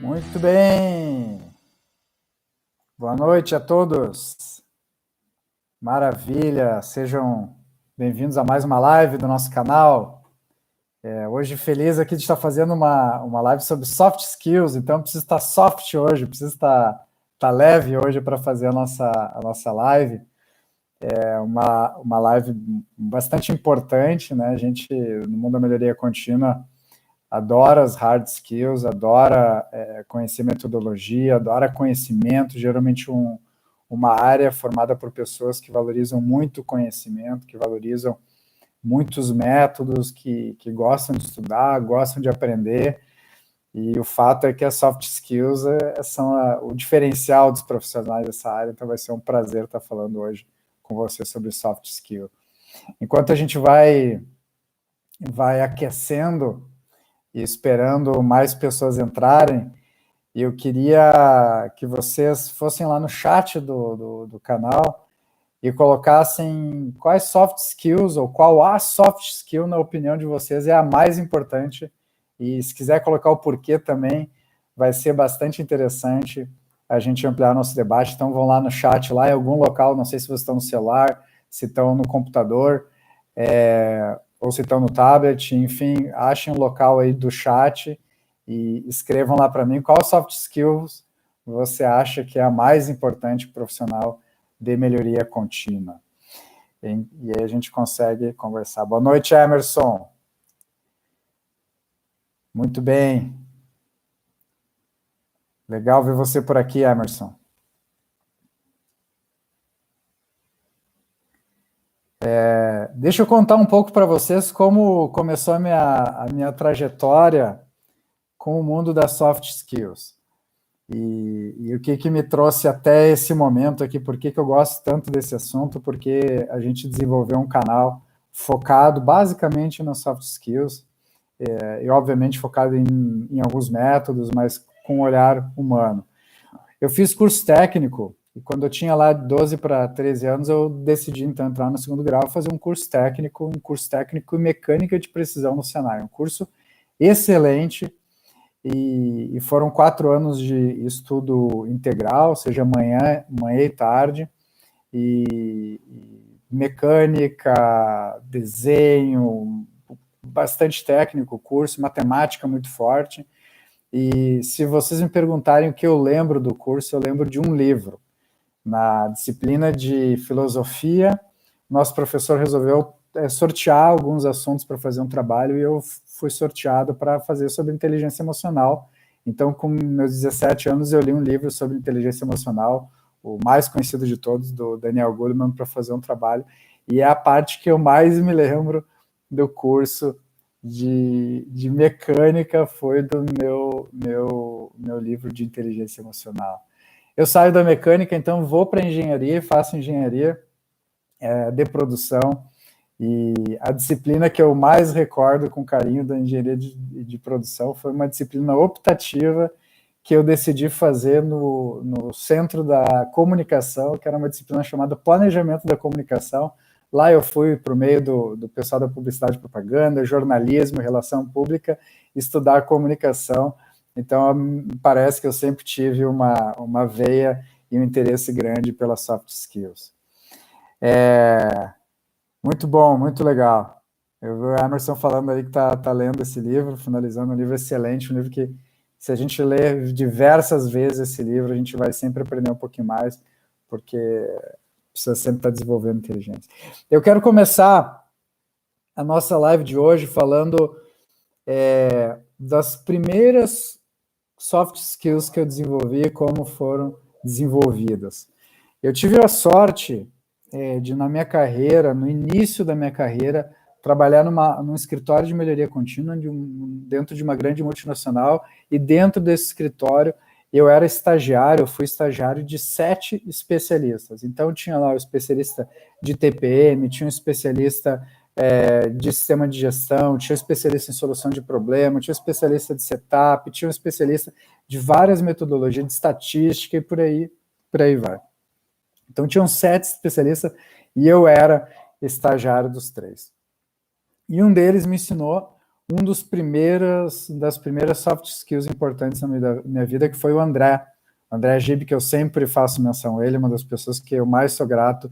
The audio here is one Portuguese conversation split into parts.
Muito bem. Boa noite a todos. Maravilha. Sejam bem-vindos a mais uma live do nosso canal. Hoje feliz aqui de estar fazendo uma live sobre soft skills, então preciso estar soft hoje, preciso estar leve hoje para fazer a nossa live. É uma live bastante importante, né? A gente, no mundo da melhoria contínua, adora as hard skills, adora conhecer metodologia, adora conhecimento, geralmente uma área formada por pessoas que valorizam muito conhecimento, que valorizam muitos métodos, que gostam de estudar, gostam de aprender, e o fato é que as soft skills são o diferencial dos profissionais dessa área, então vai ser um prazer estar falando hoje com você sobre soft skill. Enquanto a gente vai aquecendo e esperando mais pessoas entrarem, eu queria que vocês fossem lá no chat do canal e colocassem quais soft skills ou qual a soft skill, na opinião de vocês, é a mais importante. E se quiser colocar o porquê também, vai ser bastante interessante a gente ampliar nosso debate. Então vão lá no chat, lá em algum local, não sei se vocês estão no celular, se estão no computador, ou se estão no tablet, enfim, achem um local aí do chat e escrevam lá para mim qual soft skills você acha que é a mais importante profissional de melhoria contínua. E aí a gente consegue conversar. Boa noite, Emerson. Muito bem. Legal ver você por aqui, Emerson. Deixa eu contar um pouco para vocês como começou a minha trajetória com o mundo das soft skills. E o que me trouxe até esse momento aqui, por que eu gosto tanto desse assunto, porque a gente desenvolveu um canal focado basicamente nas soft skills, e obviamente focado em alguns métodos, mas com um olhar humano. Eu fiz curso técnico, e quando eu tinha lá 12 para 13 anos, eu decidi então entrar no segundo grau e fazer um curso técnico em mecânica de precisão no Senai, um curso excelente. E foram 4 anos de estudo integral, ou seja, manhã e tarde, e mecânica, desenho, bastante técnico o curso, matemática muito forte. E se vocês me perguntarem o que eu lembro do curso, eu lembro de um livro. Na disciplina de filosofia, nosso professor resolveu sortear alguns assuntos para fazer um trabalho e eu fui sorteado para fazer sobre inteligência emocional. Então, com meus 17 anos, eu li um livro sobre inteligência emocional, o mais conhecido de todos, do Daniel Goleman, para fazer um trabalho. E é a parte que eu mais me lembro do curso de mecânica, foi do meu livro de inteligência emocional. Eu saio da mecânica, então vou para a engenharia, faço engenharia de produção, e a disciplina que eu mais recordo com carinho da engenharia de produção foi uma disciplina optativa que eu decidi fazer no Centro da Comunicação, que era uma disciplina chamada Planejamento da Comunicação. Lá eu fui para o meio do pessoal da publicidade e propaganda, jornalismo, relação pública, estudar comunicação. Então, parece que eu sempre tive uma veia e um interesse grande pelas soft skills. Muito bom, muito legal. Eu vi o Emerson falando aí que tá lendo esse livro, finalizando um livro excelente, um livro que, se a gente ler diversas vezes esse livro, a gente vai sempre aprender um pouquinho mais, porque precisa sempre estar desenvolvendo inteligência. Eu quero começar a nossa live de hoje falando das primeiras soft skills que eu desenvolvi e como foram desenvolvidas. Eu tive a sorte de, na minha carreira, no início da minha carreira, trabalhar num escritório de melhoria contínua, dentro de uma grande multinacional, e dentro desse escritório eu era estagiário, eu fui estagiário de 7 especialistas. Então tinha lá o especialista de TPM, tinha um especialista de sistema de gestão, tinha um especialista em solução de problema, tinha um especialista de setup, tinha um especialista de várias metodologias, de estatística e por aí vai. Então, tinham 7 especialistas e eu era estagiário dos 3. E um deles me ensinou das primeiras soft skills importantes na minha vida, que foi o André Gib, que eu sempre faço menção a ele, uma das pessoas que eu mais sou grato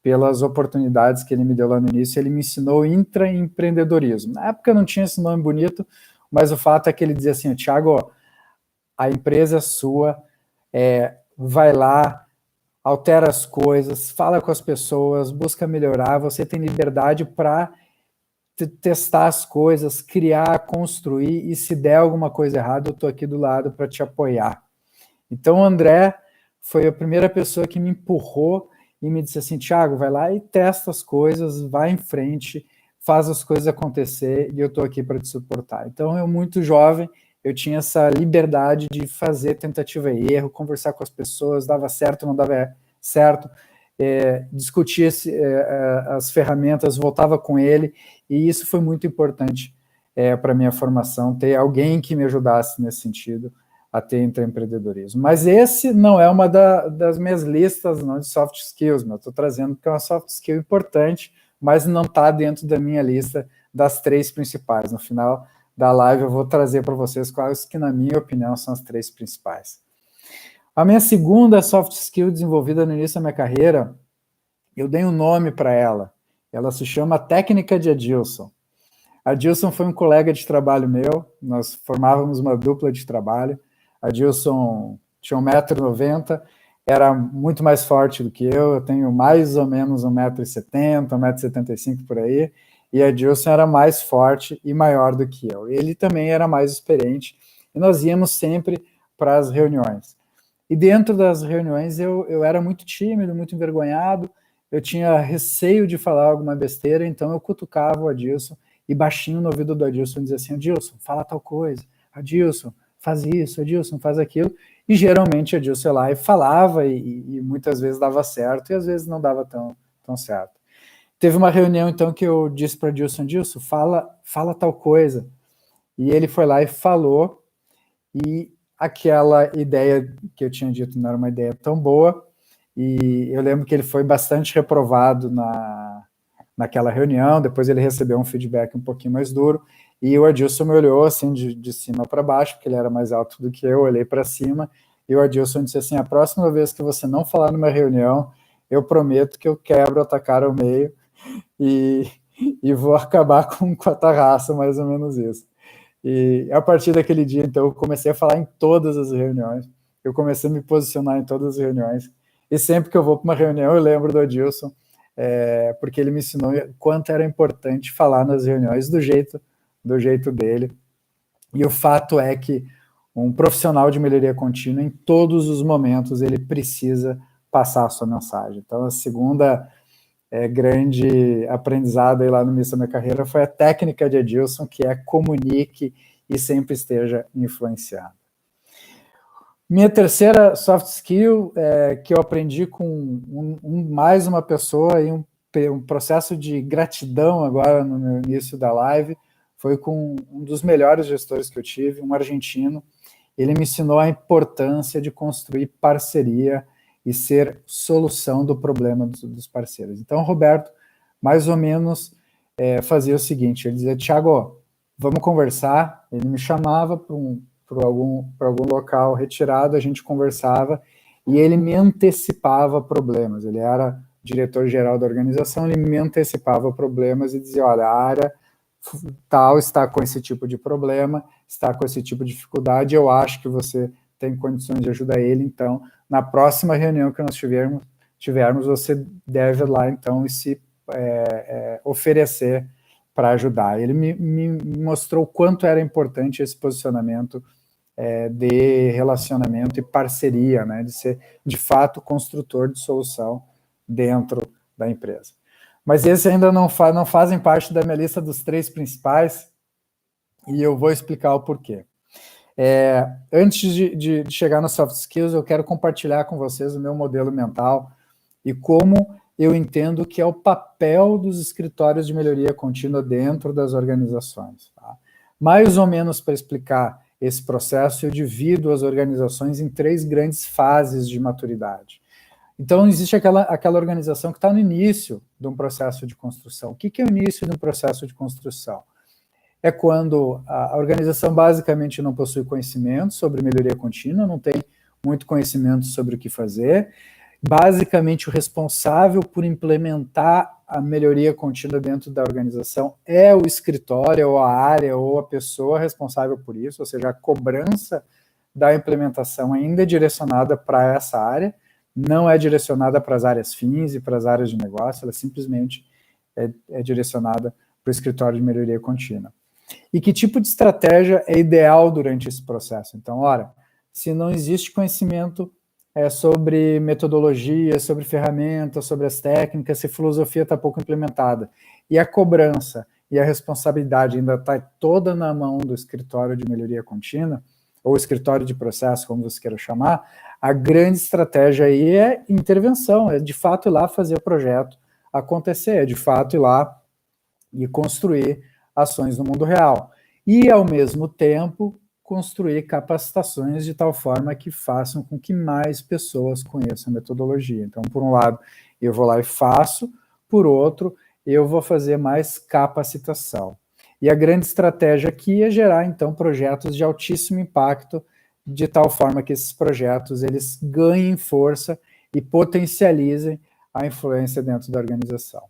pelas oportunidades que ele me deu lá no início. Ele me ensinou intraempreendedorismo. Na época não tinha esse nome bonito, mas o fato é que ele dizia assim: Thiago, a empresa é sua, vai lá, altera as coisas, fala com as pessoas, busca melhorar, você tem liberdade para testar as coisas, criar, construir, e se der alguma coisa errada, eu estou aqui do lado para te apoiar. Então o André foi a primeira pessoa que me empurrou e me disse assim: Thiago, vai lá e testa as coisas, vai em frente, faz as coisas acontecer e eu estou aqui para te suportar. Então eu, muito jovem, eu tinha essa liberdade de fazer tentativa e erro, conversar com as pessoas, dava certo, não dava certo, discutia as ferramentas, voltava com ele, e isso foi muito importante para a minha formação, ter alguém que me ajudasse nesse sentido a ter empreendedorismo. Mas esse não é uma das minhas listas não, de soft skills, eu estou trazendo porque é uma soft skill importante, mas não está dentro da minha lista das 3 principais. No final da live eu vou trazer para vocês quais que, na minha opinião, são as 3 principais. A minha segunda soft skill desenvolvida no início da minha carreira, eu dei um nome para ela. Ela se chama Técnica de Adilson. Adilson foi um colega de trabalho meu, nós formávamos uma dupla de trabalho. Adilson tinha 1,90 m, era muito mais forte do que eu tenho mais ou menos 1,70 m, 1,75 m por aí, e Adilson era mais forte e maior do que eu. Ele também era mais experiente, e nós íamos sempre para as reuniões. E dentro das reuniões eu era muito tímido, muito envergonhado, eu tinha receio de falar alguma besteira, então eu cutucava o Adilson, e baixinho no ouvido do Adilson dizia assim: Adilson, fala tal coisa, Adilson, faz isso, Adilson, faz aquilo, e geralmente Adilson ia lá e falava, e muitas vezes dava certo, e às vezes não dava tão certo. Teve uma reunião, então, que eu disse para Adilson: Adilson, fala tal coisa, e ele foi lá e falou, e aquela ideia que eu tinha dito não era uma ideia tão boa, e eu lembro que ele foi bastante reprovado naquela reunião. Depois ele recebeu um feedback um pouquinho mais duro, e o Adilson me olhou assim de cima para baixo, porque ele era mais alto do que eu olhei para cima, e o Adilson disse assim: a próxima vez que você não falar numa reunião, eu prometo que eu quebro a tua cara ao meio e vou acabar com a tua raça, mais ou menos isso. E a partir daquele dia, então, eu comecei a falar em todas as reuniões, eu comecei a me posicionar em todas as reuniões, e sempre que eu vou para uma reunião eu lembro do Adilson, porque ele me ensinou quanto era importante falar nas reuniões do jeito dele. E o fato é que um profissional de melhoria contínua, em todos os momentos, ele precisa passar a sua mensagem. Então, a segunda grande aprendizado aí lá no início da minha carreira foi a técnica de Adilson, que é comunique e sempre esteja influenciando. Minha terceira soft skill que eu aprendi com mais uma pessoa, e um processo de gratidão agora no meu início da live, foi com um dos melhores gestores que eu tive, um argentino. Ele me ensinou a importância de construir parceria e ser solução do problema dos parceiros. Então, Roberto, mais ou menos, fazia o seguinte: ele dizia: Thiago, vamos conversar. Ele me chamava para algum local retirado, a gente conversava, e ele me antecipava problemas. Ele era diretor-geral da organização, ele me antecipava problemas e dizia: olha, a área tal está com esse tipo de problema, está com esse tipo de dificuldade, eu acho que você tem condições de ajudar ele, então, na próxima reunião que nós tivermos, você deve ir lá, então, e se oferecer para ajudar. Ele me mostrou o quanto era importante esse posicionamento de relacionamento e parceria, né, de ser, de fato, construtor de solução dentro da empresa. Mas esses ainda não fazem parte da minha lista dos 3 principais, e eu vou explicar o porquê. Antes de chegar nos soft skills, eu quero compartilhar com vocês o meu modelo mental e como eu entendo que é o papel dos escritórios de melhoria contínua dentro das organizações. Tá? Mais ou menos para explicar esse processo, eu divido as organizações em 3 grandes fases de maturidade. Então, existe aquela organização que está no início de um processo de construção. O que é o início de um processo de construção? é quando a organização basicamente não possui conhecimento sobre melhoria contínua, não tem muito conhecimento sobre o que fazer. Basicamente, o responsável por implementar a melhoria contínua dentro da organização é o escritório, ou a área, ou a pessoa responsável por isso, ou seja, a cobrança da implementação ainda é direcionada para essa área, não é direcionada para as áreas fins e para as áreas de negócio, ela simplesmente é direcionada para o escritório de melhoria contínua. E que tipo de estratégia é ideal durante esse processo? Então, ora, se não existe conhecimento sobre metodologia, sobre ferramentas, sobre as técnicas, se a filosofia está pouco implementada, e a cobrança e a responsabilidade ainda está toda na mão do escritório de melhoria contínua, ou escritório de processo, como você queira chamar, a grande estratégia aí é intervenção, é de fato ir lá fazer o projeto acontecer, é de fato ir lá e construir ações no mundo real. E, ao mesmo tempo, construir capacitações de tal forma que façam com que mais pessoas conheçam a metodologia. Então, por um lado, eu vou lá e faço, por outro, eu vou fazer mais capacitação. E a grande estratégia aqui é gerar, então, projetos de altíssimo impacto, de tal forma que esses projetos eles ganhem força e potencializem a influência dentro da organização.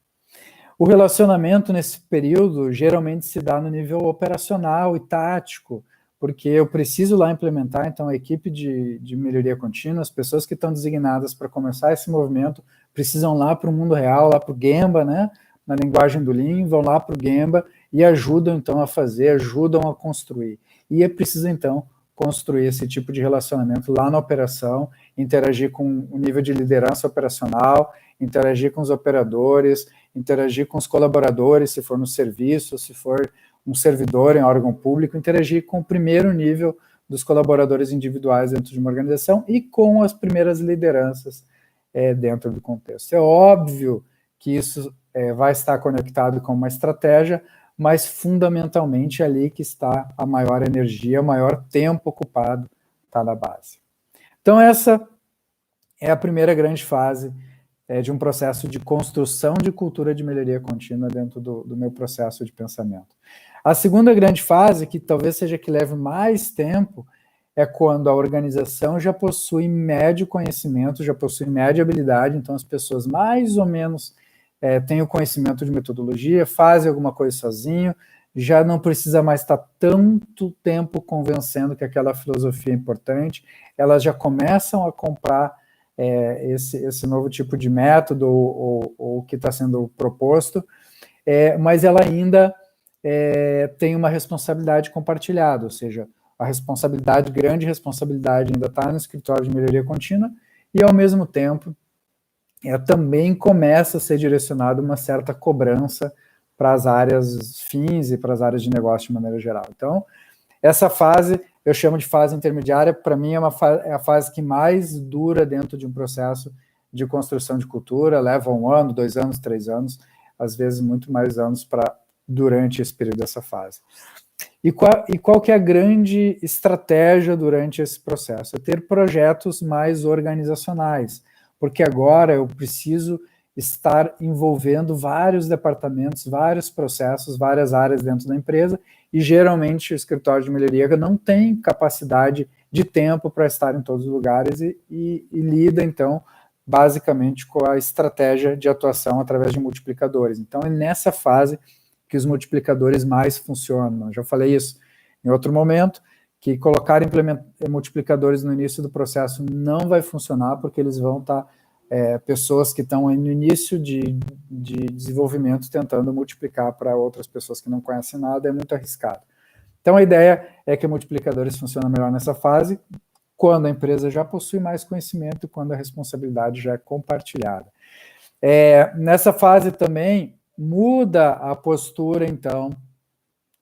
O relacionamento nesse período geralmente se dá no nível operacional e tático, porque eu preciso lá implementar, então, a equipe de melhoria contínua, as pessoas que estão designadas para começar esse movimento, precisam lá para o mundo real, lá para o Gemba, né, na linguagem do Lean, vão lá para o Gemba e ajudam, então, a fazer, ajudam a construir. E é preciso, então, construir esse tipo de relacionamento lá na operação, interagir com o nível de liderança operacional, interagir com os operadores, interagir com os colaboradores, se for no serviço, se for um servidor em órgão público, interagir com o primeiro nível dos colaboradores individuais dentro de uma organização e com as primeiras lideranças dentro do contexto. É óbvio que isso vai estar conectado com uma estratégia, mas fundamentalmente é ali que está a maior energia, o maior tempo ocupado está na base. Então essa é a primeira grande fase de um processo de construção de cultura de melhoria contínua dentro do meu processo de pensamento. A segunda grande fase, que talvez seja que leve mais tempo, é quando a organização já possui médio conhecimento, já possui média habilidade, então as pessoas mais ou menos têm o conhecimento de metodologia, fazem alguma coisa sozinho, já não precisa mais estar tanto tempo convencendo que aquela filosofia é importante, elas já começam a comprar esse novo tipo de método ou que está sendo proposto, mas ela ainda tem uma responsabilidade compartilhada, ou seja, a responsabilidade, grande responsabilidade ainda está no escritório de melhoria contínua e, ao mesmo tempo, também começa a ser direcionada uma certa cobrança para as áreas fins e para as áreas de negócio de maneira geral. Então, essa fase eu chamo de fase intermediária, para mim é a fase que mais dura dentro de um processo de construção de cultura, leva 1 ano, 2 anos, 3 anos, às vezes muito mais anos durante esse período dessa fase. E qual que é a grande estratégia durante esse processo? É ter projetos mais organizacionais, porque agora eu preciso estar envolvendo vários departamentos, vários processos, várias áreas dentro da empresa, e geralmente o escritório de melhoria não tem capacidade de tempo para estar em todos os lugares e lida, então, basicamente com a estratégia de atuação através de multiplicadores. Então, é nessa fase que os multiplicadores mais funcionam. Eu já falei isso em outro momento, que colocar multiplicadores no início do processo não vai funcionar, porque eles vão estar pessoas que estão no início de desenvolvimento tentando multiplicar para outras pessoas que não conhecem nada, é muito arriscado. Então a ideia é que multiplicadores funcionam melhor nessa fase, quando a empresa já possui mais conhecimento e quando a responsabilidade já é compartilhada. Nessa fase também muda a postura, então,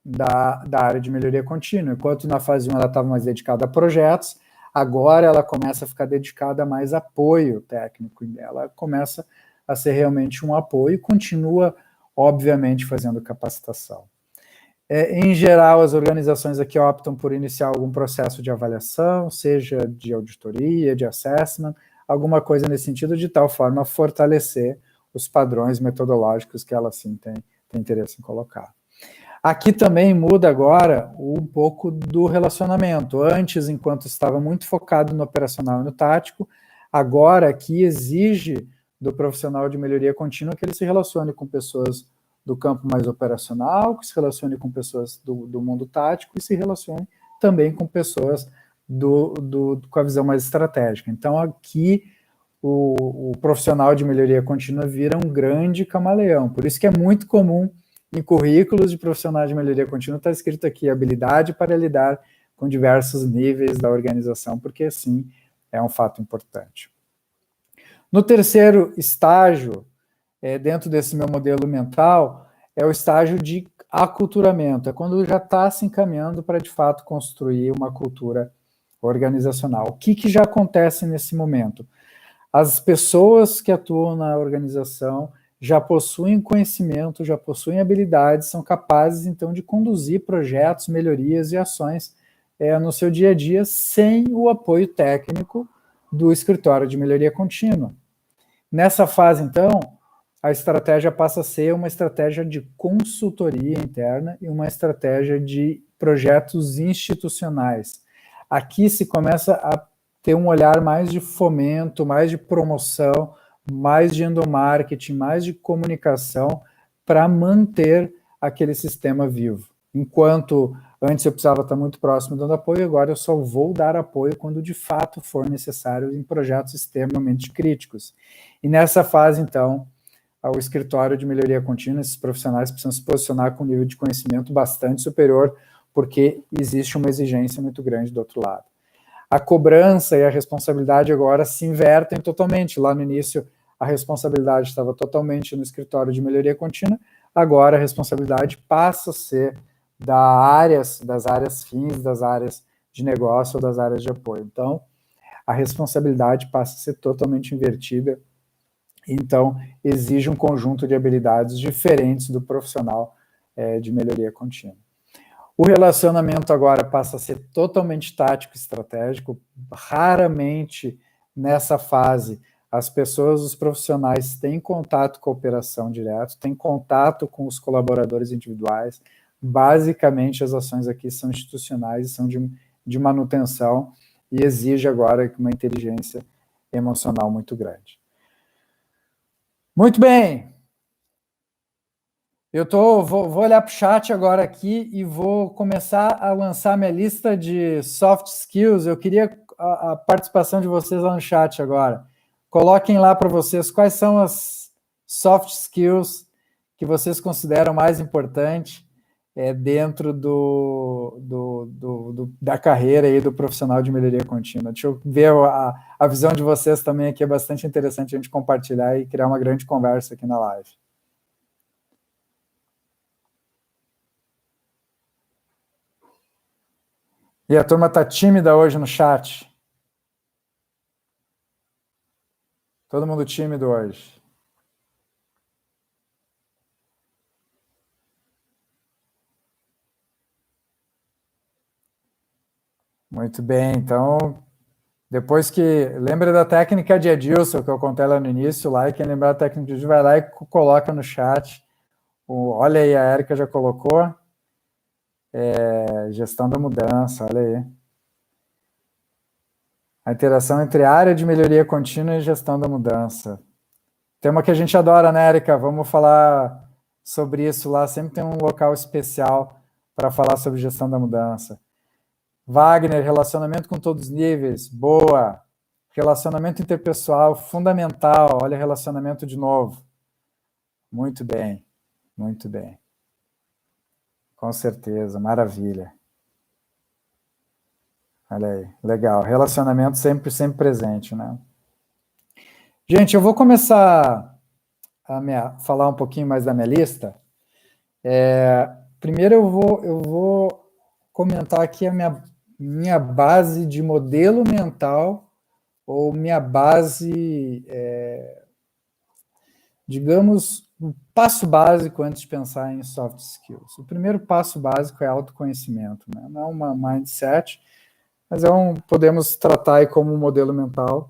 da área de melhoria contínua. Enquanto na fase 1 ela estava mais dedicada a projetos, agora ela começa a ficar dedicada a mais apoio técnico, ela começa a ser realmente um apoio e continua, obviamente, fazendo capacitação. Em geral, as organizações aqui optam por iniciar algum processo de avaliação, seja de auditoria, de assessment, alguma coisa nesse sentido, de tal forma a fortalecer os padrões metodológicos que ela, sim, tem interesse em colocar. Aqui também muda agora um pouco do relacionamento. Antes, enquanto estava muito focado no operacional e no tático, agora aqui exige do profissional de melhoria contínua que ele se relacione com pessoas do campo mais operacional, que se relacione com pessoas do mundo tático e se relacione também com pessoas com a visão mais estratégica. Então, aqui, o profissional de melhoria contínua vira um grande camaleão. Por isso que é muito comum em currículos de profissionais de melhoria contínua está escrito aqui habilidade para lidar com diversos níveis da organização, porque assim é um fato importante. No terceiro estágio, dentro desse meu modelo mental, é o estágio de aculturamento, é quando já está se encaminhando para de fato construir uma cultura organizacional. O que já acontece nesse momento? As pessoas que atuam na organização já possuem conhecimento, já possuem habilidades, são capazes, então, de conduzir projetos, melhorias e ações no seu dia a dia sem o apoio técnico do escritório de melhoria contínua. Nessa fase, então, a estratégia passa a ser uma estratégia de consultoria interna e uma estratégia de projetos institucionais. Aqui se começa a ter um olhar mais de fomento, mais de promoção, mais de endomarketing, mais de comunicação para manter aquele sistema vivo. Enquanto antes eu precisava estar muito próximo dando apoio, agora eu só vou dar apoio quando de fato for necessário em projetos extremamente críticos. E nessa fase, então, o escritório de melhoria contínua, esses profissionais precisam se posicionar com um nível de conhecimento bastante superior, porque existe uma exigência muito grande do outro lado. A cobrança e a responsabilidade agora se invertem totalmente. Lá no início, a responsabilidade estava totalmente no escritório de melhoria contínua, agora a responsabilidade passa a ser das áreas fins, das áreas de negócio ou das áreas de apoio. Então, a responsabilidade passa a ser totalmente invertida, então exige um conjunto de habilidades diferentes do profissional de melhoria contínua. O relacionamento agora passa a ser totalmente tático e estratégico. Raramente, nessa fase, as pessoas, os profissionais, têm contato com a operação direto, têm contato com os colaboradores individuais. Basicamente, as ações aqui são institucionais, são de manutenção e exige agora uma inteligência emocional muito grande. Muito bem. Vou olhar para o chat agora aqui e vou começar a lançar minha lista de soft skills. Eu queria a participação de vocês lá no chat agora. Coloquem lá para vocês quais são as soft skills que vocês consideram mais importantes dentro da carreira aí do profissional de melhoria contínua. Deixa eu ver a visão de vocês também aqui, é bastante interessante a gente compartilhar e criar uma grande conversa aqui na live. E a turma está tímida hoje no chat. Todo mundo tímido hoje. Muito bem, então, depois que... Lembra da técnica de Edilson, que eu contei lá no início, lá, e quem lembrar da técnica de Edilson, vai lá e coloca no chat. Olha aí, a Érica já colocou. Gestão da mudança, olha aí. A interação entre a área de melhoria contínua e gestão da mudança. Tema que a gente adora, né, Érica? Vamos falar sobre isso lá. Sempre tem um local especial para falar sobre gestão da mudança. Wagner, relacionamento com todos os níveis. Boa. Relacionamento interpessoal, fundamental. Olha, relacionamento de novo. Muito bem. Muito bem. Com certeza, maravilha. Olha aí, legal. Relacionamento sempre presente, né? Gente, eu vou começar a falar um pouquinho mais da minha lista. Primeiro eu vou comentar aqui a minha base de modelo mental, ou minha base, digamos, um passo básico antes de pensar em soft skills. O primeiro passo básico é autoconhecimento, né? Não é uma mindset, mas podemos tratar aí como um modelo mental,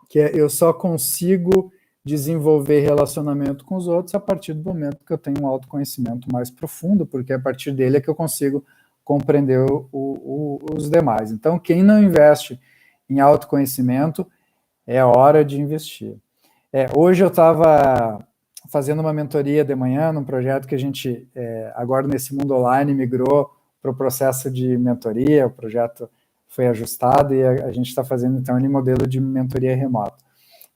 que eu só consigo desenvolver relacionamento com os outros a partir do momento que eu tenho um autoconhecimento mais profundo, porque a partir dele é que eu consigo compreender os demais. Então, quem não investe em autoconhecimento, é hora de investir. Hoje eu estava fazendo uma mentoria de manhã num projeto que a gente, agora nesse mundo online, migrou para o processo de mentoria, o projeto foi ajustado e a gente está fazendo, então, um modelo de mentoria remota.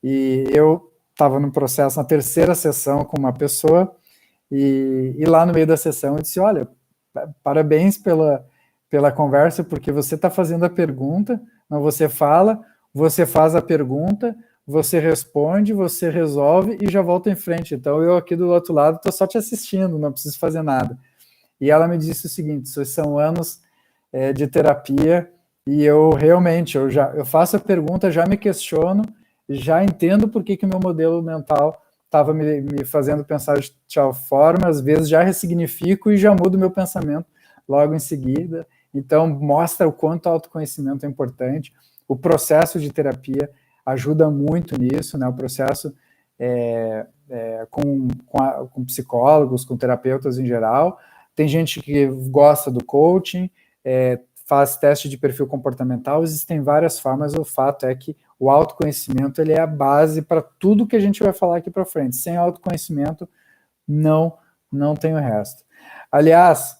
E eu estava no processo, na terceira sessão com uma pessoa, e lá no meio da sessão eu disse, olha, parabéns pela conversa, porque você está fazendo a pergunta, não você fala, você faz a pergunta, você responde, você resolve e já volta em frente. Então eu aqui do outro lado estou só te assistindo, não preciso fazer nada. E ela me disse o seguinte, são anos de terapia e eu realmente, eu faço a pergunta, já me questiono, já entendo por que o meu modelo mental estava me fazendo pensar de tal forma, às vezes já ressignifico e já mudo meu pensamento logo em seguida. Então, mostra o quanto o autoconhecimento é importante. O processo de terapia ajuda muito nisso, né? O processo com psicólogos, com terapeutas em geral. Tem gente que gosta do coaching, faz teste de perfil comportamental, existem várias formas, o fato é que o autoconhecimento ele é a base para tudo que a gente vai falar aqui para frente. Sem autoconhecimento, não tem o resto. Aliás,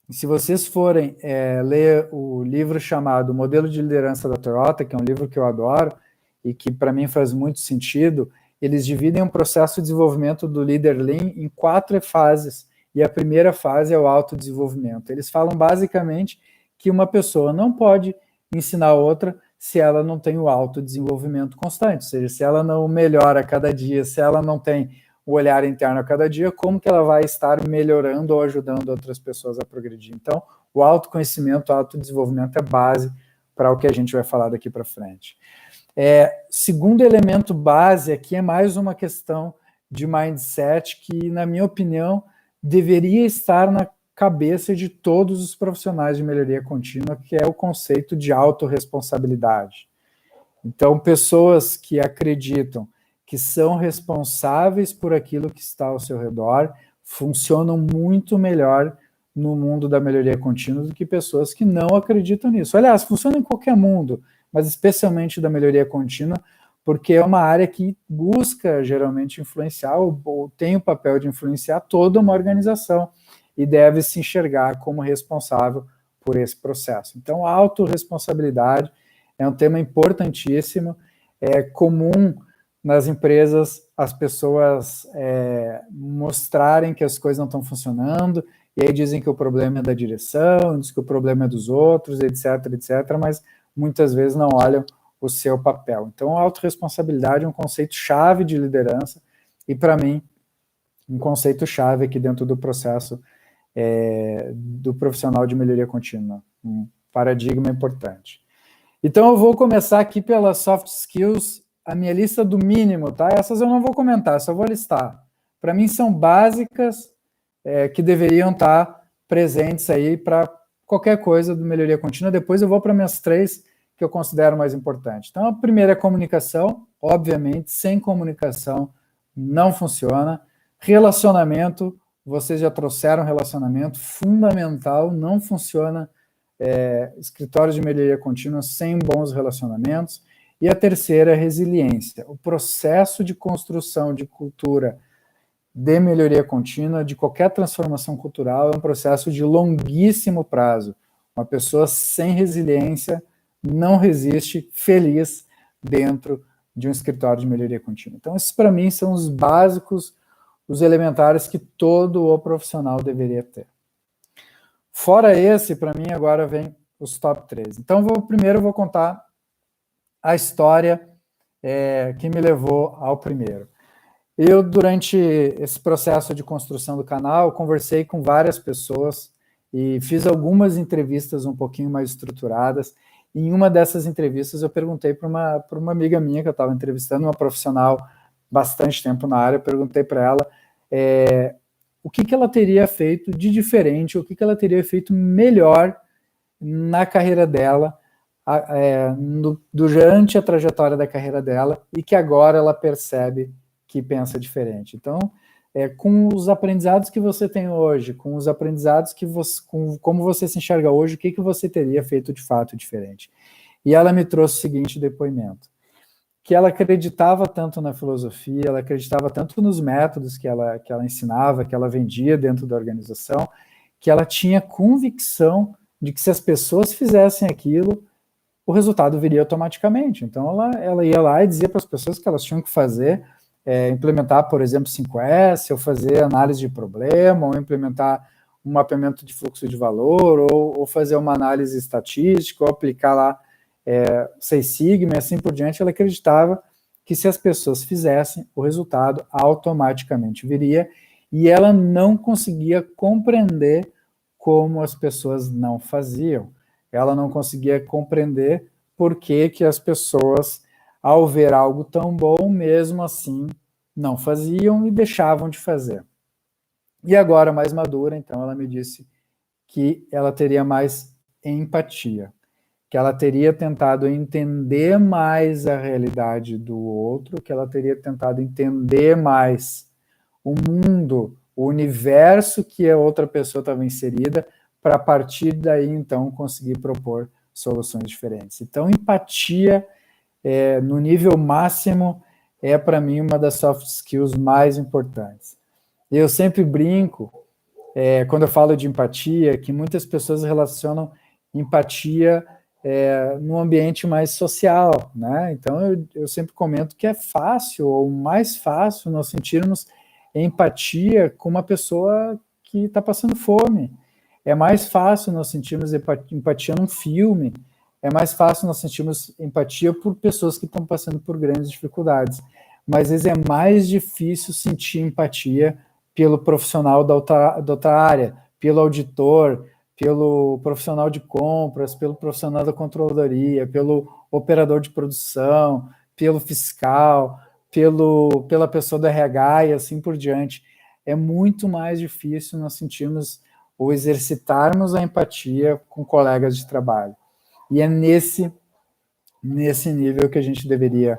se vocês forem ler o livro chamado Modelo de Liderança da Toyota, que é um livro que eu adoro e que para mim faz muito sentido, eles dividem o processo de desenvolvimento do líder Lean em 4 fases, e a primeira fase é o autodesenvolvimento. Eles falam basicamente que uma pessoa não pode ensinar outra se ela não tem o autodesenvolvimento constante, ou seja, se ela não melhora a cada dia, se ela não tem o olhar interno a cada dia, como que ela vai estar melhorando ou ajudando outras pessoas a progredir? Então, o autoconhecimento, o autodesenvolvimento é base para o que a gente vai falar daqui para frente. Segundo elemento base aqui é mais uma questão de mindset que, na minha opinião, deveria estar na cabeça de todos os profissionais de melhoria contínua, que é o conceito de autorresponsabilidade. Então, pessoas que acreditam que são responsáveis por aquilo que está ao seu redor funcionam muito melhor no mundo da melhoria contínua do que pessoas que não acreditam nisso. Aliás, funciona em qualquer mundo, mas especialmente da melhoria contínua, porque é uma área que busca geralmente influenciar ou tem o papel de influenciar toda uma organização e deve se enxergar como responsável por esse processo. Então, a autorresponsabilidade é um tema importantíssimo, é comum nas empresas as pessoas mostrarem que as coisas não estão funcionando, e aí dizem que o problema é da direção, dizem que o problema é dos outros, etc, mas muitas vezes não olham o seu papel. Então, a autorresponsabilidade é um conceito-chave de liderança, e para mim, um conceito-chave aqui dentro do processo do profissional de melhoria contínua, um paradigma importante. Então, eu vou começar aqui pelas soft skills, a minha lista do mínimo, tá? Essas eu não vou comentar, só vou listar. Para mim, são básicas que deveriam estar presentes aí para qualquer coisa do melhoria contínua. Depois eu vou para minhas 3 que eu considero mais importantes. Então, a primeira é comunicação, obviamente, sem comunicação não funciona. Relacionamento, vocês já trouxeram relacionamento, fundamental, não funciona escritórios de melhoria contínua sem bons relacionamentos. E a terceira é resiliência, o processo de construção de cultura de melhoria contínua, de qualquer transformação cultural, é um processo de longuíssimo prazo. Uma pessoa sem resiliência não resiste feliz dentro de um escritório de melhoria contínua. Então, esses para mim são os básicos, os elementares que todo o profissional deveria ter. Fora esse, para mim, agora vem os top 3. Então, primeiro eu vou contar a história que me levou ao primeiro. Eu, durante esse processo de construção do canal, conversei com várias pessoas e fiz algumas entrevistas um pouquinho mais estruturadas. Em uma dessas entrevistas, eu perguntei para uma amiga minha que eu estava entrevistando, uma profissional bastante tempo na área, eu perguntei para ela o que ela teria feito de diferente, o que ela teria feito melhor na carreira dela durante a trajetória da carreira dela e que agora ela percebe que pensa diferente. Então, com os aprendizados que você tem hoje, com os aprendizados como você se enxerga hoje, o que você teria feito de fato diferente? E ela me trouxe o seguinte depoimento, que ela acreditava tanto na filosofia, ela acreditava tanto nos métodos que ela ensinava, que ela vendia dentro da organização, que ela tinha convicção de que se as pessoas fizessem aquilo, o resultado viria automaticamente. Então, ela ia lá e dizia para as pessoas que elas tinham que fazer, implementar, por exemplo, 5S, ou fazer análise de problema, ou implementar um mapeamento de fluxo de valor, ou fazer uma análise estatística, ou aplicar lá Seis Sigma e assim por diante. Ela acreditava que se as pessoas fizessem, o resultado automaticamente viria, e ela não conseguia compreender como as pessoas não faziam. Ela não conseguia compreender por que as pessoas, ao ver algo tão bom, mesmo assim, não faziam e deixavam de fazer. E agora, mais madura, então, ela me disse que ela teria mais empatia, que ela teria tentado entender mais a realidade do outro, que ela teria tentado entender mais o mundo, o universo que a outra pessoa estava inserida, para a partir daí, então, conseguir propor soluções diferentes. Então, empatia, no nível máximo, para mim, uma das soft skills mais importantes. Eu sempre brinco, quando eu falo de empatia, que muitas pessoas relacionam empatia no ambiente mais social, né? Então, eu sempre comento que é fácil, ou mais fácil, nós sentirmos empatia com uma pessoa que está passando fome. É mais fácil nós sentirmos empatia num filme, é mais fácil nós sentirmos empatia por pessoas que estão passando por grandes dificuldades. Mas às vezes é mais difícil sentir empatia pelo profissional da outra área, pelo auditor, pelo profissional de compras, pelo profissional da controladoria, pelo operador de produção, pelo fiscal, pela pessoa do RH e assim por diante. É muito mais difícil nós sentirmos ou exercitarmos a empatia com colegas de trabalho. E é nesse nível que a gente deveria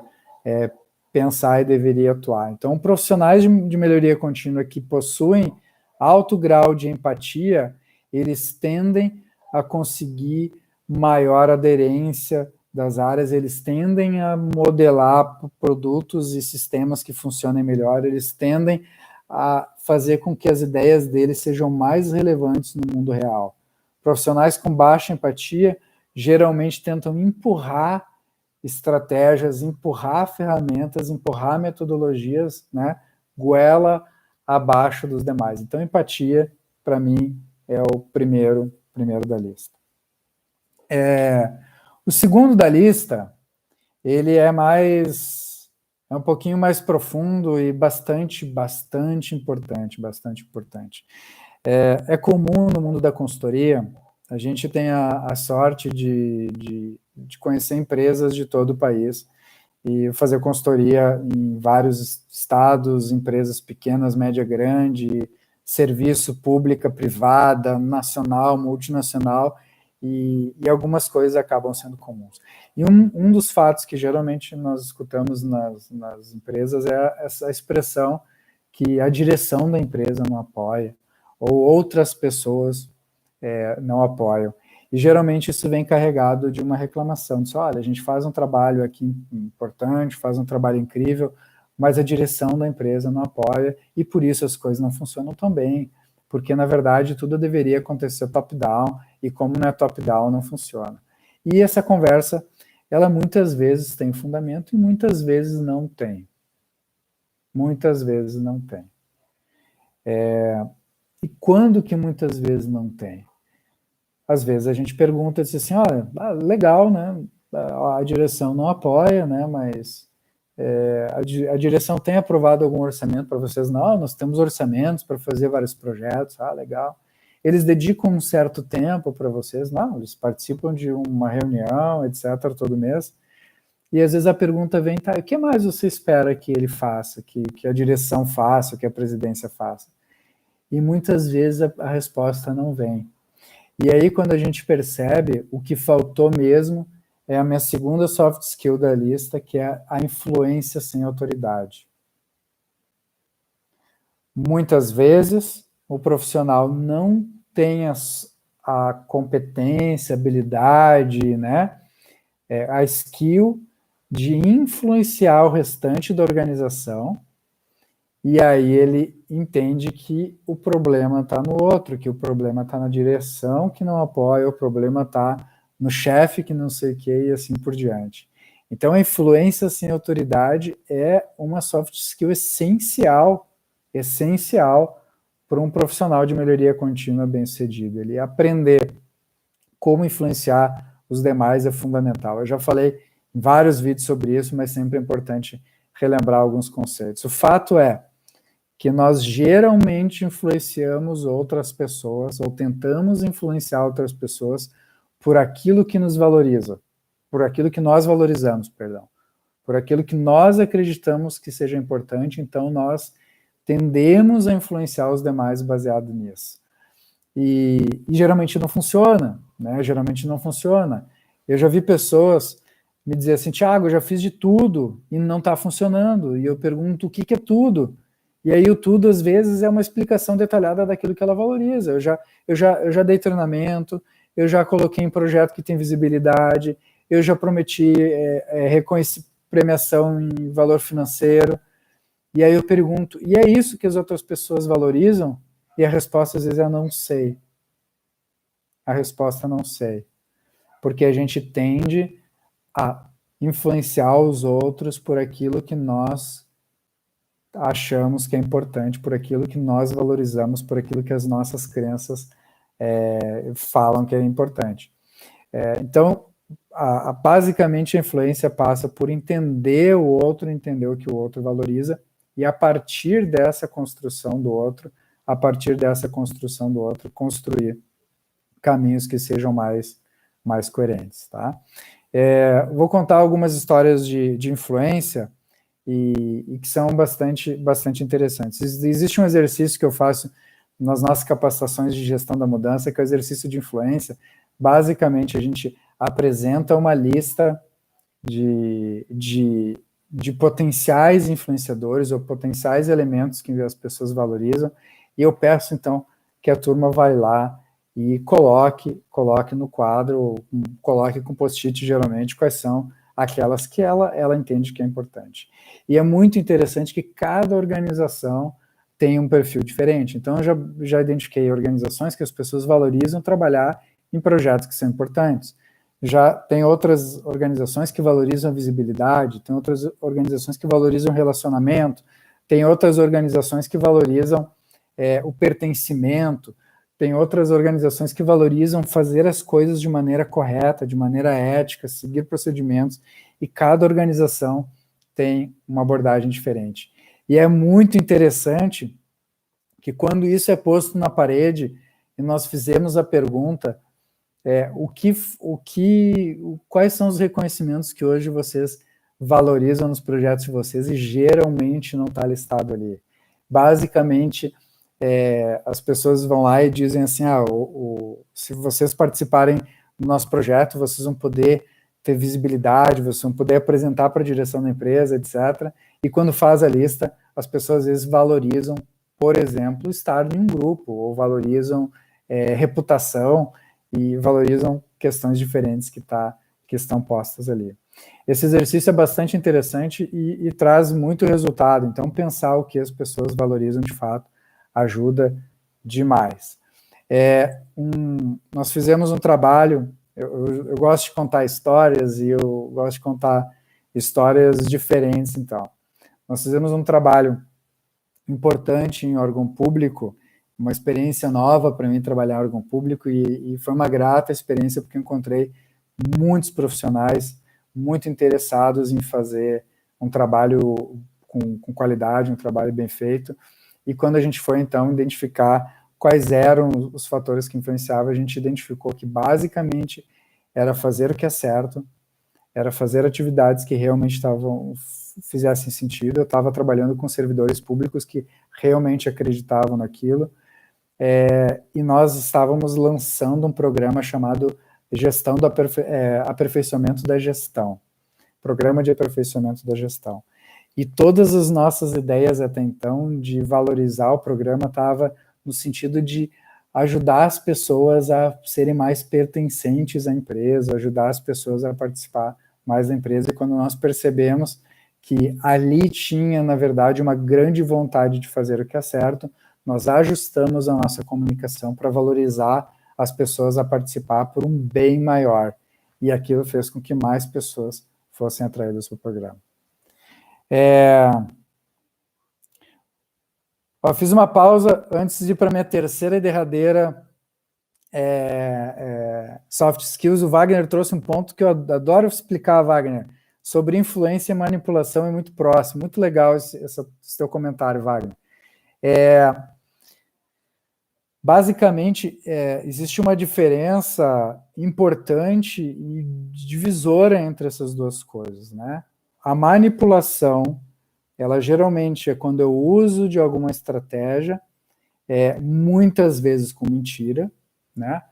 pensar e deveria atuar. Então, profissionais de melhoria contínua que possuem alto grau de empatia, eles tendem a conseguir maior aderência das áreas, eles tendem a modelar produtos e sistemas que funcionem melhor, eles tendem a fazer com que as ideias deles sejam mais relevantes no mundo real. Profissionais com baixa empatia geralmente tentam empurrar estratégias, empurrar ferramentas, empurrar metodologias, né, goela abaixo dos demais. Então, empatia, para mim, é o primeiro da lista. O segundo da lista, ele é um pouquinho mais profundo e bastante importante. É comum no mundo da consultoria, a gente tem a sorte de conhecer empresas de todo o país e fazer consultoria em vários estados, empresas pequenas, média, grande, serviço pública, privada, nacional, multinacional, e algumas coisas acabam sendo comuns. E um dos fatos que geralmente nós escutamos nas empresas é essa expressão que a direção da empresa não apoia, ou outras pessoas não apoiam. E geralmente isso vem carregado de uma reclamação, diz, olha, a gente faz um trabalho aqui importante, faz um trabalho incrível, mas a direção da empresa não apoia e por isso as coisas não funcionam tão bem, porque na verdade tudo deveria acontecer top-down e como não é top-down não funciona. E essa conversa, ela muitas vezes tem fundamento e muitas vezes não tem. Muitas vezes não tem. E quando que muitas vezes não tem? Às vezes a gente pergunta, diz assim, olha, legal, né, a direção não apoia, né, mas a direção tem aprovado algum orçamento para vocês? Não, nós temos orçamentos para fazer vários projetos, legal. Eles dedicam um certo tempo para vocês? Não, eles participam de uma reunião, etc., todo mês, e às vezes a pergunta vem, tá, o que mais você espera que ele faça, que a direção faça, que a presidência faça? E muitas vezes a resposta não vem. E aí, quando a gente percebe, o que faltou mesmo é a minha segunda soft skill da lista, que é a influência sem autoridade. Muitas vezes, o profissional não tem a competência, habilidade, né, a skill de influenciar o restante da organização, e aí ele entende que o problema está no outro, que o problema está na direção que não apoia, o problema está no chefe que não sei o que, e assim por diante. Então, a influência sem autoridade é uma soft skill essencial para um profissional de melhoria contínua bem-sucedido. Ele aprender como influenciar os demais é fundamental. Eu já falei em vários vídeos sobre isso, mas sempre é importante relembrar alguns conceitos. O fato é que nós geralmente influenciamos outras pessoas, ou tentamos influenciar outras pessoas por aquilo que nos valoriza, por aquilo que nós valorizamos, perdão, por aquilo que nós acreditamos que seja importante, então nós tendemos a influenciar os demais baseado nisso. E geralmente não funciona, né? Geralmente não funciona. Eu já vi pessoas me dizer assim, Thiago, eu já fiz de tudo e não está funcionando. E eu pergunto, o que é tudo? E aí o tudo, às vezes, é uma explicação detalhada daquilo que ela valoriza. Eu já dei treinamento, eu já coloquei em projeto que tem visibilidade, eu já prometi premiação em valor financeiro. E aí eu pergunto, e é isso que as outras pessoas valorizam? E a resposta, às vezes, é não sei. A resposta não sei. Porque a gente tende a influenciar os outros por aquilo que nós achamos que é importante, por aquilo que nós valorizamos, por aquilo que as nossas crenças falam que é importante. Então, basicamente, a influência passa por entender o outro, entender o que o outro valoriza, e a partir dessa construção do outro, construir caminhos que sejam mais coerentes, tá? Vou contar algumas histórias de influência e que são bastante interessantes. Existe um exercício que eu faço nas nossas capacitações de gestão da mudança, que é o exercício de influência. Basicamente, a gente apresenta uma lista de potenciais influenciadores ou potenciais elementos que as pessoas valorizam, e eu peço, então, que a turma vai lá e coloque no quadro, coloque com post-it, geralmente, quais são aquelas que ela entende que é importante. E é muito interessante que cada organização tem um perfil diferente. Então, eu já identifiquei organizações que as pessoas valorizam trabalhar em projetos que são importantes. Já tem outras organizações que valorizam a visibilidade, tem outras organizações que valorizam o relacionamento, tem outras organizações que valorizam o pertencimento, tem outras organizações que valorizam fazer as coisas de maneira correta, de maneira ética, seguir procedimentos, e cada organização tem uma abordagem diferente. E é muito interessante que quando isso é posto na parede e nós fizemos a pergunta, quais são os reconhecimentos que hoje vocês valorizam nos projetos de vocês, e geralmente não está listado ali. Basicamente, as pessoas vão lá e dizem assim, se vocês participarem do nosso projeto, vocês vão poder ter visibilidade, vocês vão poder apresentar para a direção da empresa, etc. E quando faz a lista, as pessoas às vezes valorizam, por exemplo, estar em um grupo, ou valorizam reputação, e valorizam questões diferentes que estão postas ali. Esse exercício é bastante interessante e traz muito resultado. Então, pensar o que as pessoas valorizam de fato ajuda demais. Nós fizemos um trabalho, eu gosto de contar histórias, e eu gosto de contar histórias diferentes, então. Nós fizemos um trabalho importante em órgão público, uma experiência nova para mim trabalhar em órgão público, e foi uma grata experiência, porque encontrei muitos profissionais muito interessados em fazer um trabalho com qualidade, um trabalho bem feito. E quando a gente foi, então, identificar quais eram os fatores que influenciavam, a gente identificou que, basicamente, era fazer o que é certo, era fazer atividades que realmente fizessem sentido. Eu estava trabalhando com servidores públicos que realmente acreditavam naquilo, e nós estávamos lançando um programa chamado gestão do aperfeiçoamento da gestão, programa de aperfeiçoamento da gestão. E todas as nossas ideias até então de valorizar o programa estava no sentido de ajudar as pessoas a serem mais pertencentes à empresa, ajudar as pessoas a participar mais da empresa, e quando nós percebemos que ali tinha, na verdade, uma grande vontade de fazer o que é certo, nós ajustamos a nossa comunicação para valorizar as pessoas a participar por um bem maior, e aquilo fez com que mais pessoas fossem atraídas para o programa. Eu fiz uma pausa antes de ir para a minha terceira e derradeira soft skills. O Wagner trouxe um ponto que eu adoro explicar, Wagner, sobre influência e manipulação, é muito próximo, muito legal esse teu comentário, Wagner. Basicamente, existe uma diferença importante e divisora entre essas duas coisas, né? A manipulação, ela geralmente é quando eu uso de alguma estratégia, muitas vezes com mentira, né,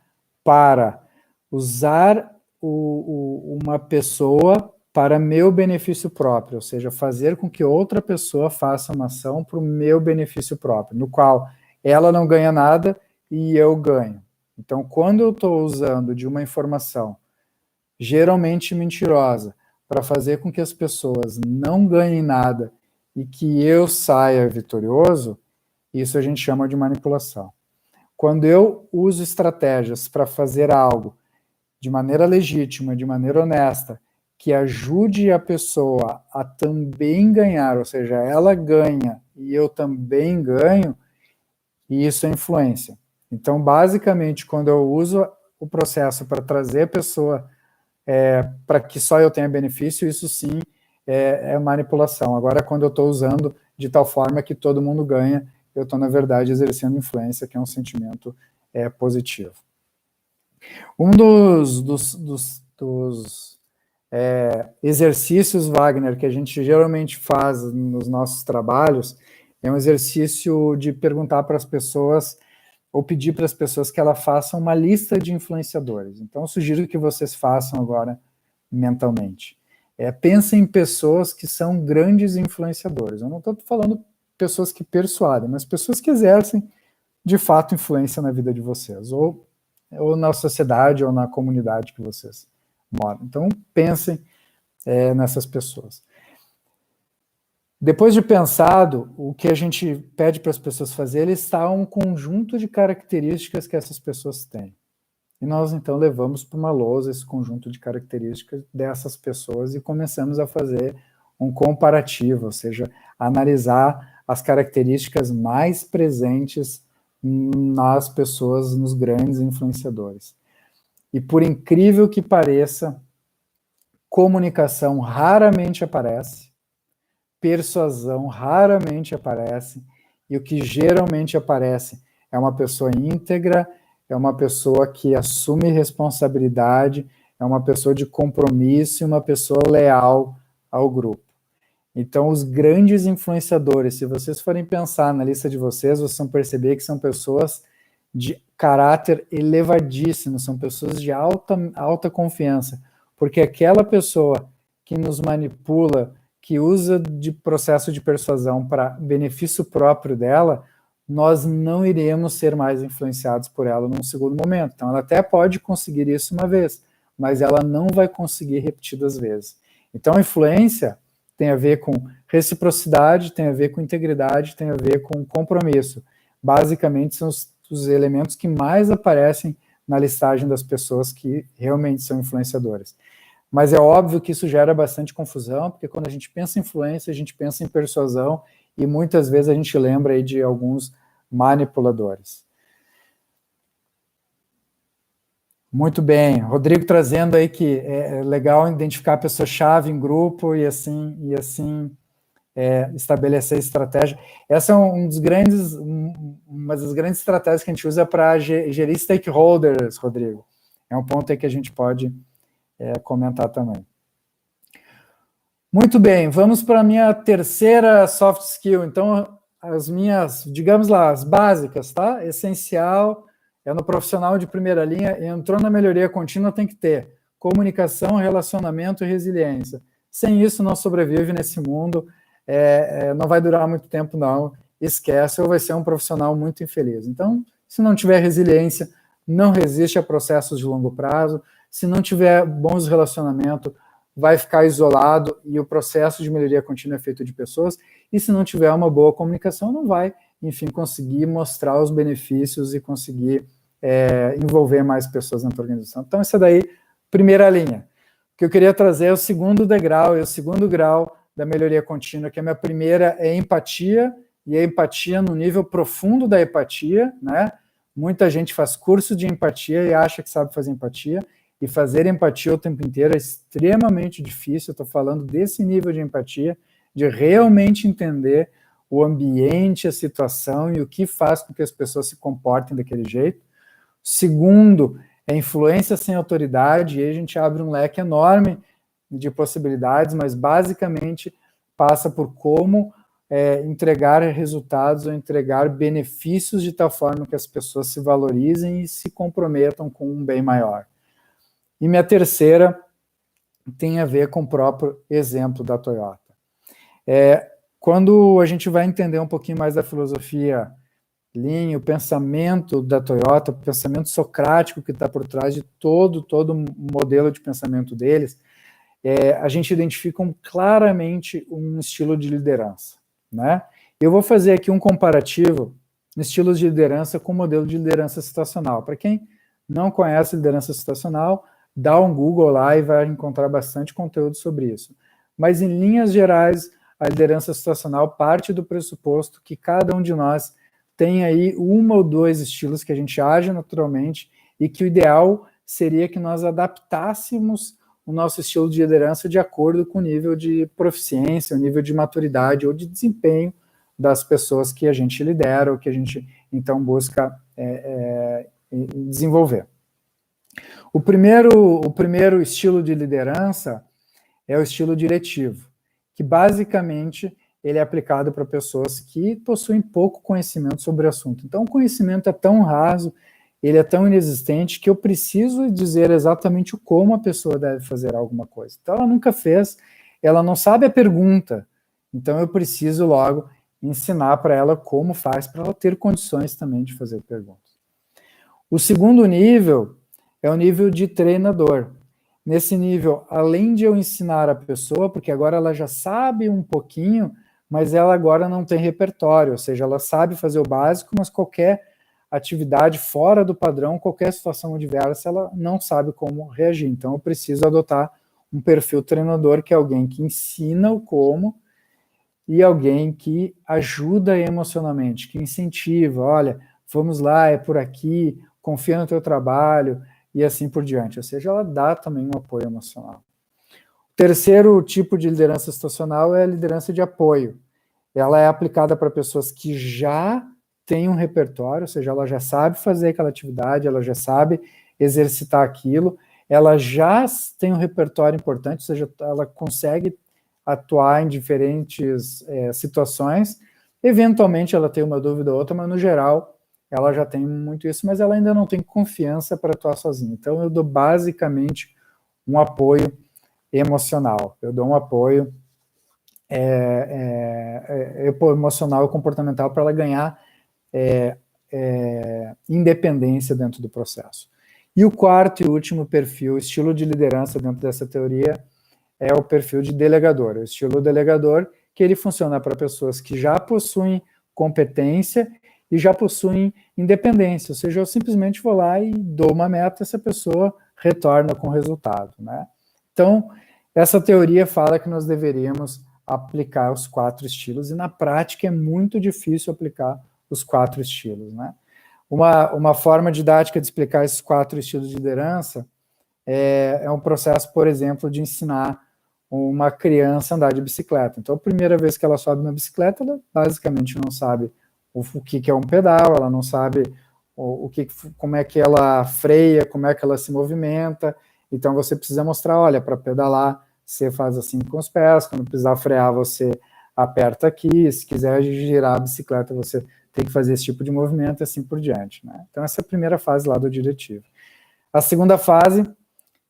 para usar uma pessoa para meu benefício próprio, ou seja, fazer com que outra pessoa faça uma ação para o meu benefício próprio, no qual ela não ganha nada e eu ganho. Então, quando eu estou usando de uma informação geralmente mentirosa para fazer com que as pessoas não ganhem nada e que eu saia vitorioso, isso a gente chama de manipulação. Quando eu uso estratégias para fazer algo de maneira legítima, de maneira honesta, que ajude a pessoa a também ganhar, ou seja, ela ganha e eu também ganho, isso é influência. Então, basicamente, quando eu uso o processo para trazer a pessoa para que só eu tenha benefício, isso sim é manipulação. Agora, quando eu estou usando de tal forma que todo mundo ganha, eu estou, na verdade, exercendo influência, que é um sentimento positivo. Um dos exercícios, Wagner, que a gente geralmente faz nos nossos trabalhos, é um exercício de perguntar para as pessoas, ou pedir para as pessoas que elas façam uma lista de influenciadores. Então, eu sugiro que vocês façam agora mentalmente. Pensem em pessoas que são grandes influenciadores. Eu não estou falando pessoas que persuadem, mas pessoas que exercem, de fato, influência na vida de vocês, ou na sociedade, ou na comunidade que vocês moram. Então, pensem nessas pessoas. Depois de pensado, o que a gente pede para as pessoas fazerem, está um conjunto de características que essas pessoas têm. E nós, então, levamos para uma lousa esse conjunto de características dessas pessoas e começamos a fazer um comparativo, ou seja, analisar as características mais presentes nas pessoas, nos grandes influenciadores. E por incrível que pareça, comunicação raramente aparece, persuasão raramente aparece, e o que geralmente aparece é uma pessoa íntegra, é uma pessoa que assume responsabilidade, é uma pessoa de compromisso e uma pessoa leal ao grupo. Então, os grandes influenciadores, se vocês forem pensar na lista de vocês vão perceber que são pessoas de caráter elevadíssimo, são pessoas de alta confiança, porque aquela pessoa que nos manipula, que usa de processo de persuasão para benefício próprio dela, nós não iremos ser mais influenciados por ela num segundo momento. Então, ela até pode conseguir isso uma vez, mas ela não vai conseguir repetidas vezes. Então, a influência tem a ver com reciprocidade, tem a ver com integridade, tem a ver com compromisso. Basicamente, são os elementos que mais aparecem na listagem das pessoas que realmente são influenciadoras. Mas é óbvio que isso gera bastante confusão, porque quando a gente pensa em influência, a gente pensa em persuasão, e muitas vezes a gente lembra aí de alguns manipuladores. Muito bem, Rodrigo trazendo aí que é legal identificar a pessoa-chave em grupo e assim estabelecer estratégia. Essa é uma das grandes estratégias que a gente usa para gerir stakeholders, Rodrigo. É um ponto aí que a gente pode comentar também. Muito bem, vamos para a minha terceira soft skill. Então, as minhas, digamos lá, as básicas, tá? Essencial, é no profissional de primeira linha, entrou na melhoria contínua, tem que ter comunicação, relacionamento e resiliência. Sem isso, não sobrevive nesse mundo, não vai durar muito tempo, não. Esquece, ou vai ser um profissional muito infeliz. Então, se não tiver resiliência, não resiste a processos de longo prazo. Se não tiver bons relacionamentos, vai ficar isolado e o processo de melhoria contínua é feito de pessoas. E se não tiver uma boa comunicação, não vai, enfim, conseguir mostrar os benefícios e conseguir envolver mais pessoas na organização. Então, essa daí, primeira linha. O que eu queria trazer é o segundo degrau, e o segundo grau da melhoria contínua, que a minha primeira é empatia, e a empatia no nível profundo da empatia, né? Muita gente faz curso de empatia e acha que sabe fazer empatia, e fazer empatia o tempo inteiro é extremamente difícil. Eu estou falando desse nível de empatia, de realmente entender o ambiente, a situação e o que faz com que as pessoas se comportem daquele jeito. Segundo, é influência sem autoridade, e aí a gente abre um leque enorme de possibilidades, mas basicamente passa por como entregar resultados ou entregar benefícios de tal forma que as pessoas se valorizem e se comprometam com um bem maior. E minha terceira tem a ver com o próprio exemplo da Toyota. Quando a gente vai entender um pouquinho mais da filosofia Lean, o pensamento da Toyota, o pensamento socrático que está por trás de todo o modelo de pensamento deles, a gente identifica claramente um estilo de liderança, né? Eu vou fazer aqui um comparativo no estilo de liderança com o modelo de liderança situacional. Para quem não conhece liderança situacional, dá um Google lá e vai encontrar bastante conteúdo sobre isso. Mas, em linhas gerais, a liderança situacional parte do pressuposto que cada um de nós tem aí uma ou dois estilos que a gente age naturalmente e que o ideal seria que nós adaptássemos o nosso estilo de liderança de acordo com o nível de proficiência, o nível de maturidade ou de desempenho das pessoas que a gente lidera ou que a gente, então, busca desenvolver. O primeiro estilo de liderança é o estilo diretivo, que basicamente ele é aplicado para pessoas que possuem pouco conhecimento sobre o assunto. Então, o conhecimento é tão raso, ele é tão inexistente, que eu preciso dizer exatamente como a pessoa deve fazer alguma coisa. Então, ela nunca fez, ela não sabe a pergunta, então eu preciso logo ensinar para ela como faz, para ela ter condições também de fazer perguntas. O segundo nível é o nível de treinador. Nesse nível, além de eu ensinar a pessoa, porque agora ela já sabe um pouquinho, mas ela agora não tem repertório, ou seja, ela sabe fazer o básico, mas qualquer atividade fora do padrão, qualquer situação adversa, ela não sabe como reagir. Então, eu preciso adotar um perfil treinador, que é alguém que ensina o como e alguém que ajuda emocionalmente, que incentiva, olha, vamos lá, é por aqui, confia no teu trabalho e assim por diante. Ou seja, ela dá também um apoio emocional. O terceiro tipo de liderança situacional é a liderança de apoio. Ela é aplicada para pessoas que já têm um repertório, ou seja, ela já sabe fazer aquela atividade, ela já sabe exercitar aquilo, ela já tem um repertório importante, ou seja, ela consegue atuar em diferentes situações. Eventualmente ela tem uma dúvida ou outra, mas no geral ela já tem muito isso, mas ela ainda não tem confiança para atuar sozinha. Então eu dou basicamente um apoio emocional, eu dou um apoio emocional e comportamental para ela ganhar independência dentro do processo. E o quarto e último perfil, estilo de liderança dentro dessa teoria, é o perfil de delegador. O estilo delegador, que ele funciona para pessoas que já possuem competência e já possuem independência, ou seja, eu simplesmente vou lá e dou uma meta, essa pessoa retorna com resultado, né? Então, essa teoria fala que nós deveríamos aplicar os 4 estilos, e na prática é muito difícil aplicar os 4 estilos, né? Uma forma didática de explicar esses 4 estilos de liderança é um processo, por exemplo, de ensinar uma criança a andar de bicicleta. Então, a primeira vez que ela sobe na bicicleta, ela basicamente não sabe o que é um pedal, ela não sabe como é que ela freia, como é que ela se movimenta. Então, você precisa mostrar, olha, para pedalar, você faz assim com os pés, quando precisar frear, você aperta aqui, se quiser girar a bicicleta, você tem que fazer esse tipo de movimento e assim por diante, né? Então, essa é a primeira fase lá do diretivo. A segunda fase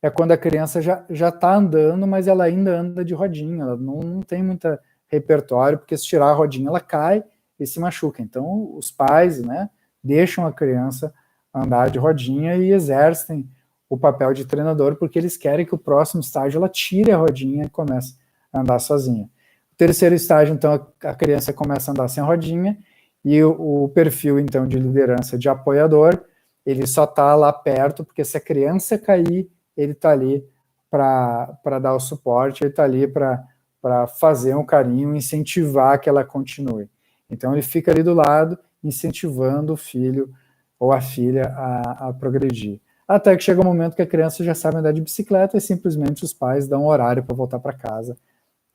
é quando a criança já está andando, mas ela ainda anda de rodinha, ela não tem muito repertório, porque se tirar a rodinha, ela cai e se machuca. Então, os pais, né, deixam a criança andar de rodinha e exercem o papel de treinador, porque eles querem que o próximo estágio ela tire a rodinha e comece a andar sozinha. O terceiro estágio, então, a criança começa a andar sem rodinha, e o perfil, então, de liderança de apoiador, ele só está lá perto, porque se a criança cair, ele está ali para dar o suporte, ele está ali para fazer um carinho, incentivar que ela continue. Então, ele fica ali do lado, incentivando o filho ou a filha a progredir. Até que chega um momento que a criança já sabe andar de bicicleta e simplesmente os pais dão um horário para voltar para casa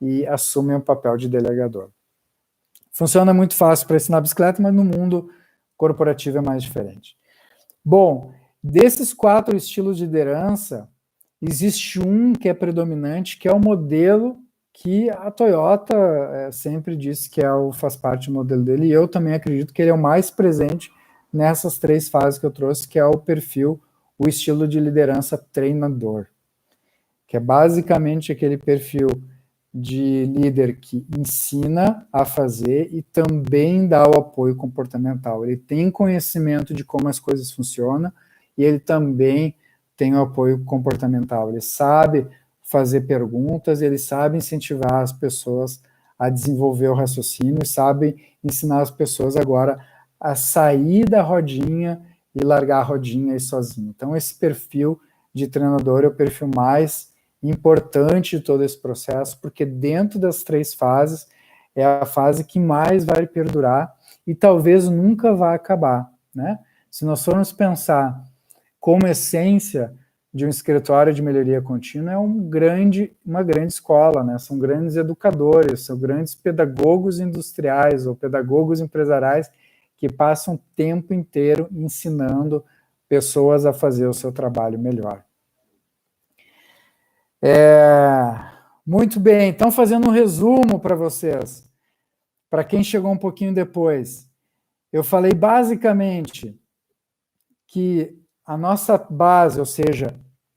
e assumem o papel de delegador. Funciona muito fácil para ensinar bicicleta, mas no mundo corporativo é mais diferente. Bom, desses 4 estilos de liderança, existe um que é predominante, que é o modelo que a Toyota sempre disse que faz parte do modelo dele, e eu também acredito que ele é o mais presente nessas 3 fases que eu trouxe, que é o perfil, o estilo de liderança treinador, que é basicamente aquele perfil de líder que ensina a fazer e também dá o apoio comportamental. Ele tem conhecimento de como as coisas funcionam e ele também tem o apoio comportamental. Ele sabe fazer perguntas, ele sabe incentivar as pessoas a desenvolver o raciocínio e sabe ensinar as pessoas agora a sair da rodinha e largar a rodinha aí sozinho. Então, esse perfil de treinador é o perfil mais importante de todo esse processo, porque dentro das 3 fases é a fase que mais vai perdurar e talvez nunca vá acabar, né? Se nós formos pensar como essência de um escritório de melhoria contínua, é uma grande escola, né? São grandes educadores, são grandes pedagogos industriais ou pedagogos empresariais que passam o tempo inteiro ensinando pessoas a fazer o seu trabalho melhor. Muito bem, então fazendo um resumo para vocês, para quem chegou um pouquinho depois, eu falei basicamente que a nossa base, ou seja,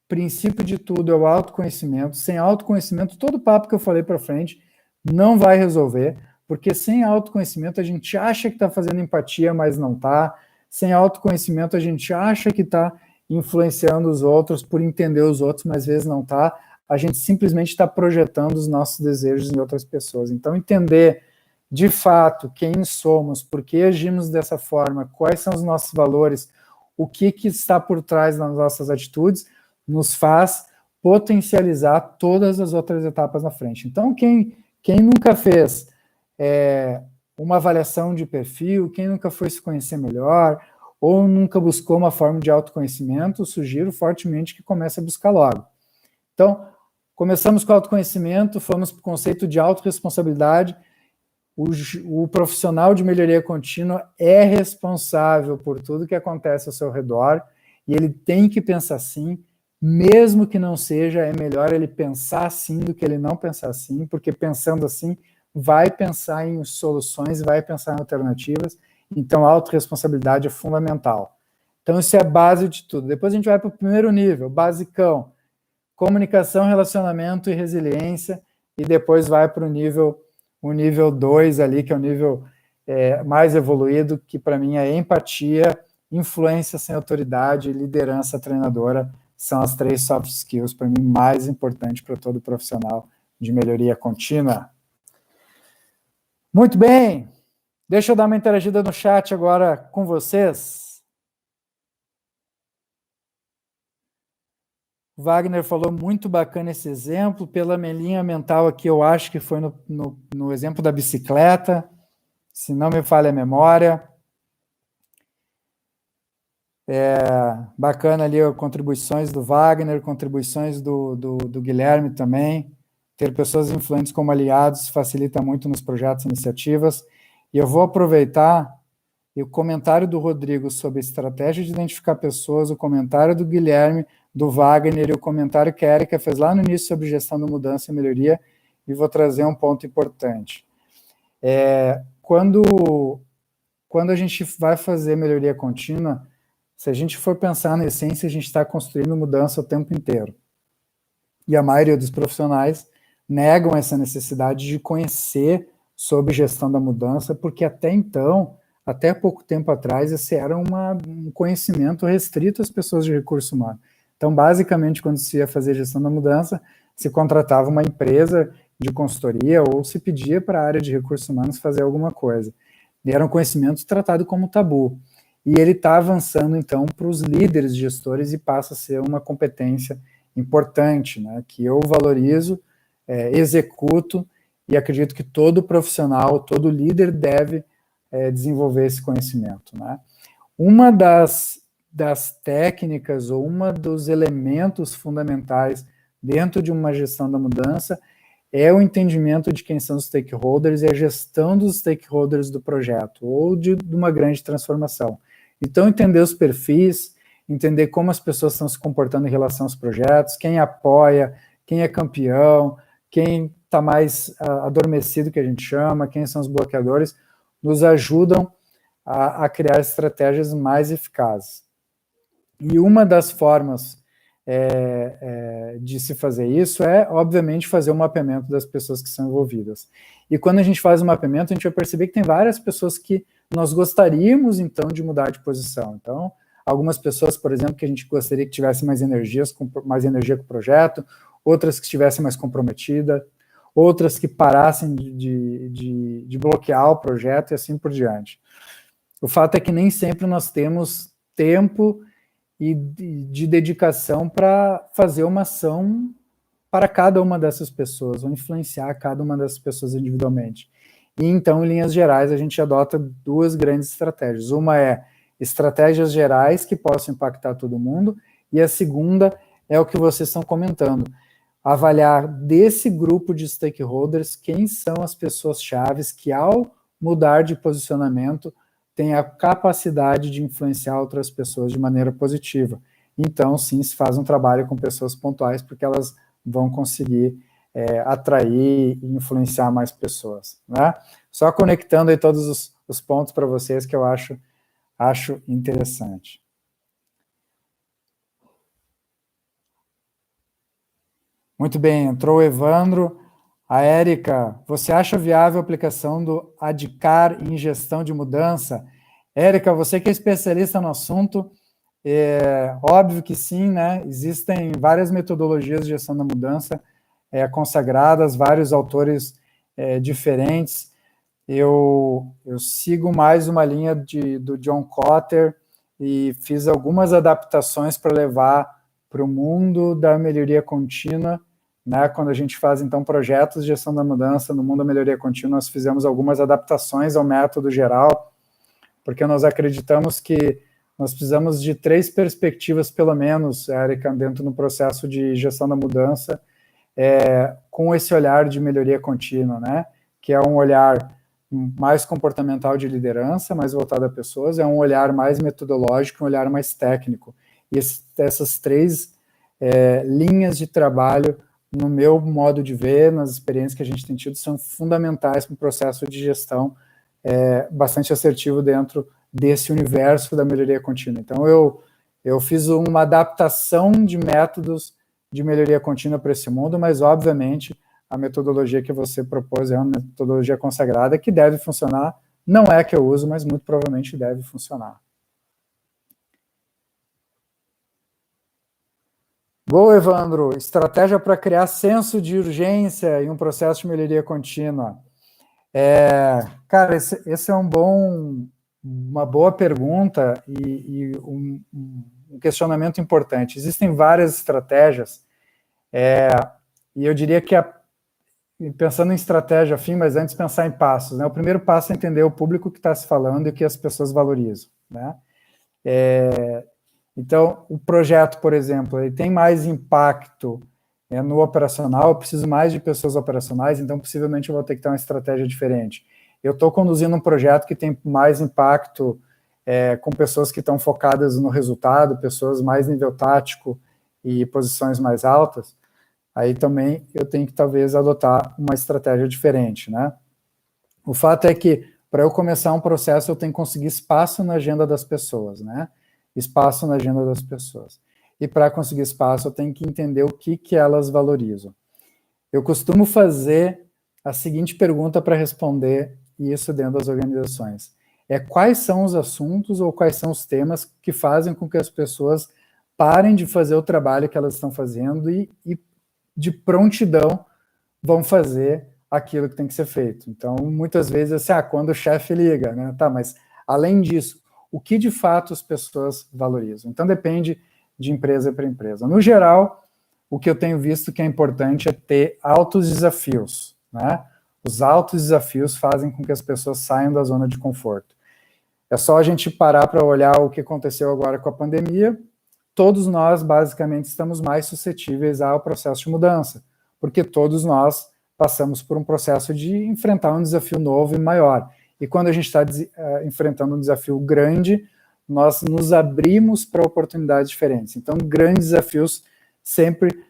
princípio de tudo é o autoconhecimento. Sem autoconhecimento, todo o papo que eu falei para frente não vai resolver, porque sem autoconhecimento a gente acha que está fazendo empatia, mas não está. Sem autoconhecimento a gente acha que está influenciando os outros por entender os outros, mas às vezes não está. A gente simplesmente está projetando os nossos desejos em outras pessoas. Então, entender de fato quem somos, por que agimos dessa forma, quais são os nossos valores, o que está por trás das nossas atitudes, nos faz potencializar todas as outras etapas na frente. Então, quem nunca fez uma avaliação de perfil, quem nunca foi se conhecer melhor, ou nunca buscou uma forma de autoconhecimento, sugiro fortemente que comece a buscar logo. Então, começamos com autoconhecimento, fomos para o conceito de autorresponsabilidade. O profissional de melhoria contínua é responsável por tudo que acontece ao seu redor e ele tem que pensar assim, mesmo que não seja, é melhor ele pensar assim do que ele não pensar assim, porque pensando assim, vai pensar em soluções, vai pensar em alternativas, então a autorresponsabilidade é fundamental. Então isso é a base de tudo. Depois a gente vai para o primeiro nível, basicão, comunicação, relacionamento e resiliência, e depois vai para o nível 2 ali, que é o nível mais evoluído, que para mim é empatia, influência sem autoridade e liderança treinadora, são as 3 soft skills, para mim, mais importantes para todo profissional de melhoria contínua. Muito bem, deixa eu dar uma interagida no chat agora com vocês. Wagner falou muito bacana esse exemplo, pela minha linha mental aqui, eu acho que foi no exemplo da bicicleta, se não me falha a memória. Bacana ali as contribuições do Wagner, contribuições do Guilherme também. Ter pessoas influentes como aliados facilita muito nos projetos e iniciativas. E eu vou aproveitar o comentário do Rodrigo sobre estratégia de identificar pessoas, o comentário do Guilherme, do Wagner e o comentário que a Érica fez lá no início sobre gestão da mudança e melhoria, e vou trazer um ponto importante. Quando quando a gente vai fazer melhoria contínua, se a gente for pensar na essência, a gente está construindo mudança o tempo inteiro. E a maioria dos profissionais negam essa necessidade de conhecer sobre gestão da mudança, porque até então, até pouco tempo atrás, esse era um conhecimento restrito às pessoas de recurso humano. Então, basicamente, quando se ia fazer gestão da mudança, se contratava uma empresa de consultoria ou se pedia para a área de recursos humanos fazer alguma coisa. E era um conhecimento tratado como tabu. E ele está avançando, então, para os líderes gestores e passa a ser uma competência importante, né, que eu valorizo, executo e acredito que todo profissional, todo líder deve desenvolver esse conhecimento, né. Uma das técnicas ou uma dos elementos fundamentais dentro de uma gestão da mudança é o entendimento de quem são os stakeholders e a gestão dos stakeholders do projeto ou de uma grande transformação. Então, entender os perfis, entender como as pessoas estão se comportando em relação aos projetos, quem apoia, quem é campeão, quem está mais adormecido, que a gente chama, quem são os bloqueadores, nos ajudam a criar estratégias mais eficazes. E uma das formas de se fazer isso é, obviamente, fazer um mapeamento das pessoas que são envolvidas. E quando a gente faz o mapeamento, a gente vai perceber que tem várias pessoas que nós gostaríamos, então, de mudar de posição. Então, algumas pessoas, por exemplo, que a gente gostaria que tivessem mais energia com o projeto, outras que estivessem mais comprometidas, outras que parassem de bloquear o projeto e assim por diante. O fato é que nem sempre nós temos tempo e de dedicação para fazer uma ação para cada uma dessas pessoas, ou influenciar cada uma dessas pessoas individualmente. E então, em linhas gerais, a gente adota duas grandes estratégias. Uma é estratégias gerais que possam impactar todo mundo, e a segunda é o que vocês estão comentando, avaliar desse grupo de stakeholders quem são as pessoas chaves que, ao mudar de posicionamento, têm a capacidade de influenciar outras pessoas de maneira positiva. Então, sim, se faz um trabalho com pessoas pontuais, porque elas vão conseguir atrair e influenciar mais pessoas, né? Só conectando aí todos os pontos para vocês que eu acho interessante. Muito bem, entrou o Evandro. A Érica, você acha viável a aplicação do ADKAR em gestão de mudança? Érica, você que é especialista no assunto, óbvio que sim, né? Existem várias metodologias de gestão da mudança consagradas, vários autores diferentes. Eu sigo mais uma linha do John Kotter e fiz algumas adaptações para levar para o mundo da melhoria contínua, né? Quando a gente faz, então, projetos de gestão da mudança no mundo da melhoria contínua, nós fizemos algumas adaptações ao método geral, porque nós acreditamos que nós precisamos de 3 perspectivas, pelo menos, Érica, dentro do processo de gestão da mudança, com esse olhar de melhoria contínua, né? Que é um olhar mais comportamental de liderança, mais voltado a pessoas, é um olhar mais metodológico, um olhar mais técnico. E essas 3 linhas de trabalho, no meu modo de ver, nas experiências que a gente tem tido, são fundamentais para um processo de gestão bastante assertivo dentro desse universo da melhoria contínua. Então, eu fiz uma adaptação de métodos de melhoria contínua para esse mundo, mas, obviamente, a metodologia que você propôs é uma metodologia consagrada que deve funcionar. Não é a que eu uso, mas muito provavelmente deve funcionar. Boa, Evandro. Estratégia para criar senso de urgência em um processo de melhoria contínua. Cara, esse é uma boa pergunta e um questionamento importante. Existem várias estratégias, e eu diria que, pensando em estratégia, mas antes pensar em passos, né? O primeiro passo é entender o público que está se falando e o que as pessoas valorizam, né? Então, o projeto, por exemplo, ele tem mais impacto no operacional, eu preciso mais de pessoas operacionais, então possivelmente eu vou ter que ter uma estratégia diferente. Eu estou conduzindo um projeto que tem mais impacto com pessoas que estão focadas no resultado, pessoas mais nível tático e posições mais altas, aí também eu tenho que talvez adotar uma estratégia diferente, né? O fato é que, para eu começar um processo, eu tenho que conseguir espaço na agenda das pessoas, né? Espaço na agenda das pessoas. E para conseguir espaço, eu tenho que entender o que elas valorizam. Eu costumo fazer a seguinte pergunta para responder isso dentro das organizações. Quais são os assuntos ou quais são os temas que fazem com que as pessoas parem de fazer o trabalho que elas estão fazendo e de prontidão vão fazer aquilo que tem que ser feito. Então, muitas vezes, assim, quando o chefe liga, né? Tá, mas além disso, o que de fato as pessoas valorizam? Então, depende de empresa para empresa. No geral, o que eu tenho visto que é importante é ter altos desafios, né? Os altos desafios fazem com que as pessoas saiam da zona de conforto. É só a gente parar para olhar o que aconteceu agora com a pandemia. Todos nós, basicamente, estamos mais suscetíveis ao processo de mudança, porque todos nós passamos por um processo de enfrentar um desafio novo e maior. E quando a gente está enfrentando um desafio grande, nós nos abrimos para oportunidades diferentes. Então, grandes desafios sempre,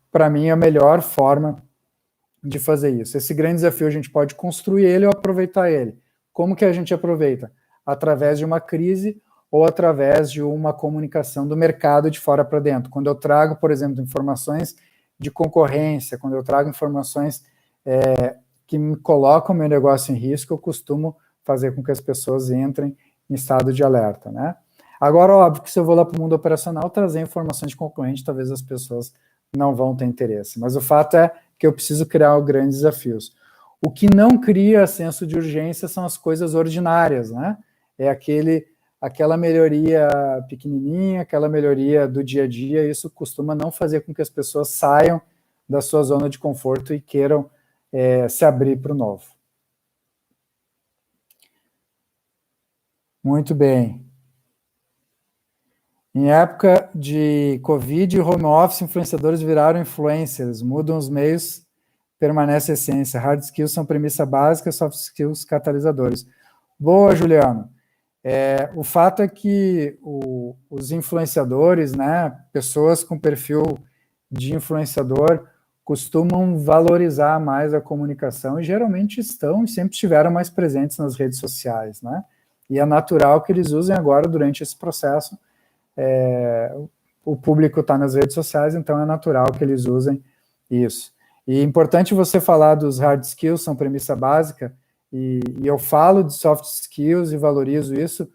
para mim, é a melhor forma de fazer isso. Esse grande desafio, a gente pode construir ele ou aproveitar ele. Como que a gente aproveita? Através de uma crise ou através de uma comunicação do mercado de fora para dentro. Quando eu trago, por exemplo, informações de concorrência, quando eu trago informações que me colocam meu negócio em risco, eu costumo fazer com que as pessoas entrem em estado de alerta, né? Agora, óbvio que se eu vou lá para o mundo operacional, trazer informações de concorrente, talvez as pessoas não vão ter interesse. Mas o fato é que eu preciso criar grandes desafios. O que não cria senso de urgência são as coisas ordinárias, né? Aquela melhoria pequenininha, aquela melhoria do dia a dia, isso costuma não fazer com que as pessoas saiam da sua zona de conforto e queiram se abrir para o novo. Muito bem. Em época de Covid e home office, influenciadores viraram influencers, mudam os meios, permanece a essência. Hard skills são premissa básica, soft skills catalisadores. Boa, Juliano. O fato é que os influenciadores, né, pessoas com perfil de influenciador, costumam valorizar mais a comunicação e geralmente estão e sempre estiveram mais presentes nas redes sociais, né? E é natural que eles usem agora, durante esse processo, o público está nas redes sociais, então é natural que eles usem isso. E é importante você falar dos hard skills, são premissa básica, e eu falo de soft skills e valorizo isso,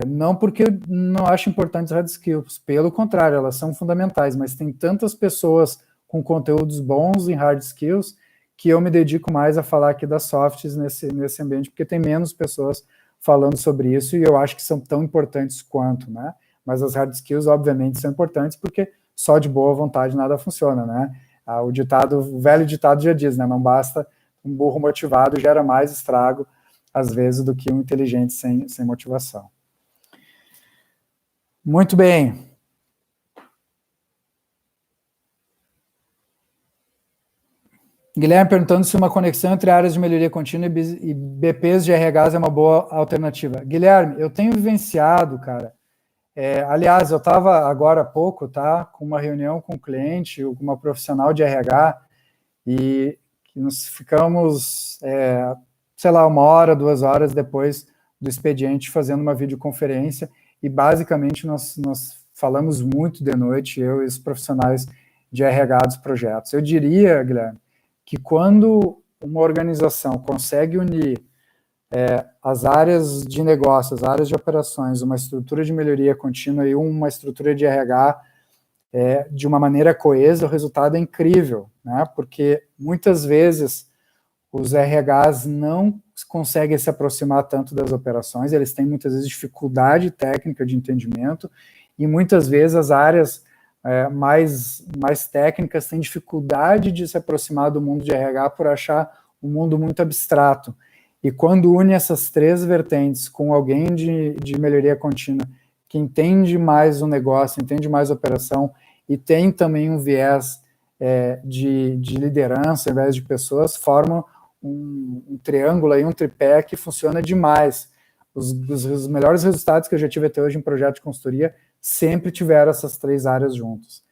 não porque eu não acho importantes hard skills, pelo contrário, elas são fundamentais, mas tem tantas pessoas com conteúdos bons em hard skills que eu me dedico mais a falar aqui das softs nesse ambiente, porque tem menos pessoas falando sobre isso, e eu acho que são tão importantes quanto, né? Mas as hard skills, obviamente, são importantes, porque só de boa vontade nada funciona, né? O velho ditado já diz, né? Não basta um burro motivado, gera mais estrago, às vezes, do que um inteligente sem motivação. Muito bem. Guilherme perguntando se uma conexão entre áreas de melhoria contínua e BPs de RHs é uma boa alternativa. Guilherme, eu tenho vivenciado, cara. Aliás, eu estava agora há pouco, tá, com uma reunião com um cliente, com uma profissional de RH, e nós ficamos, sei lá, 1 hora, 2 horas depois do expediente fazendo uma videoconferência, e basicamente nós falamos muito de noite, eu e os profissionais de RH dos projetos. Eu diria, Guilherme, que quando uma organização consegue unir as áreas de negócio, as áreas de operações, uma estrutura de melhoria contínua e uma estrutura de RH de uma maneira coesa, o resultado é incrível, né? Porque muitas vezes os RHs não conseguem se aproximar tanto das operações, eles têm muitas vezes dificuldade técnica de entendimento, e muitas vezes as áreas mais técnicas têm dificuldade de se aproximar do mundo de RH por achar um mundo muito abstrato. E quando une essas 3 vertentes com alguém de melhoria contínua, que entende mais o negócio, entende mais a operação, e tem também um viés de liderança, ao invés de pessoas, formam um triângulo, aí, um tripé que funciona demais. Os melhores resultados que eu já tive até hoje em projeto de consultoria sempre tiveram essas 3 áreas juntas.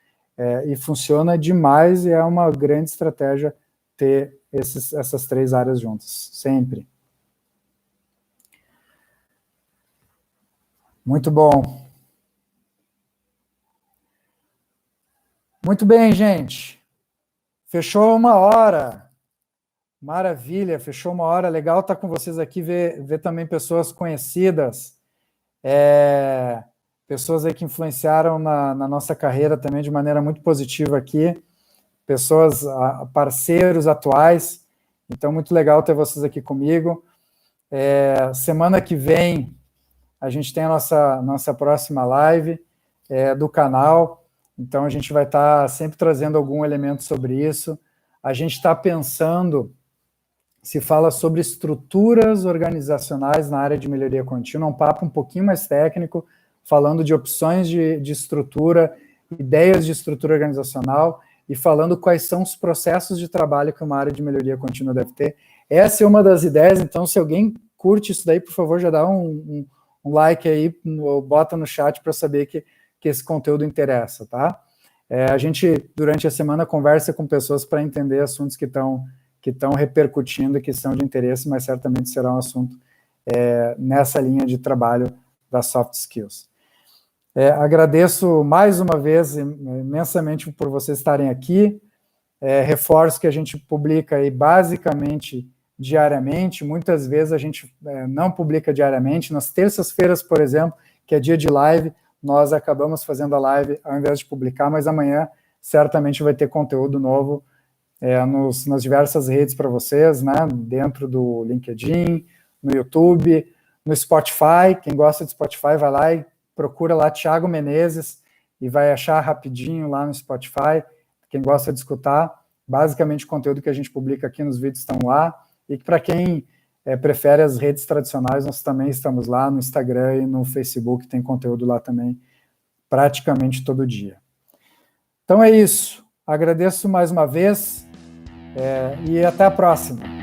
E funciona demais, e é uma grande estratégia ter essas 3 áreas juntas, sempre. Muito bom. Muito bem, gente. Fechou 1 hora. Maravilha, fechou 1 hora. Legal estar com vocês aqui, ver também pessoas conhecidas, pessoas aí que influenciaram na nossa carreira também de maneira muito positiva aqui, pessoas, parceiros atuais. Então, muito legal ter vocês aqui comigo. Semana que vem, a gente tem a nossa próxima live do canal. Então, a gente vai estar sempre trazendo algum elemento sobre isso. A gente está pensando, se fala sobre estruturas organizacionais na área de melhoria contínua, um papo um pouquinho mais técnico, falando de opções de estrutura, ideias de estrutura organizacional e falando quais são os processos de trabalho que uma área de melhoria contínua deve ter. Essa é uma das ideias, então, se alguém curte isso daí, por favor, já dá um like aí, bota no chat para saber que esse conteúdo interessa, tá? A gente, durante a semana, conversa com pessoas para entender assuntos que estão repercutindo e que são de interesse, mas certamente será um assunto nessa linha de trabalho das soft skills. Agradeço mais uma vez imensamente por vocês estarem aqui. Reforço que a gente publica aí basicamente diariamente. Muitas vezes a gente não publica diariamente. Nas terças-feiras, por exemplo, que é dia de live, nós acabamos fazendo a live ao invés de publicar, mas amanhã certamente vai ter conteúdo novo nas diversas redes para vocês, né? Dentro do LinkedIn, no YouTube, no Spotify. Quem gosta de Spotify, vai lá e procura lá Thiago Menezes e vai achar rapidinho lá no Spotify. Quem gosta de escutar, basicamente o conteúdo que a gente publica aqui nos vídeos estão lá. E para quem prefere as redes tradicionais, nós também estamos lá no Instagram e no Facebook, tem conteúdo lá também praticamente todo dia. Então é isso. Agradeço mais uma vez e até a próxima.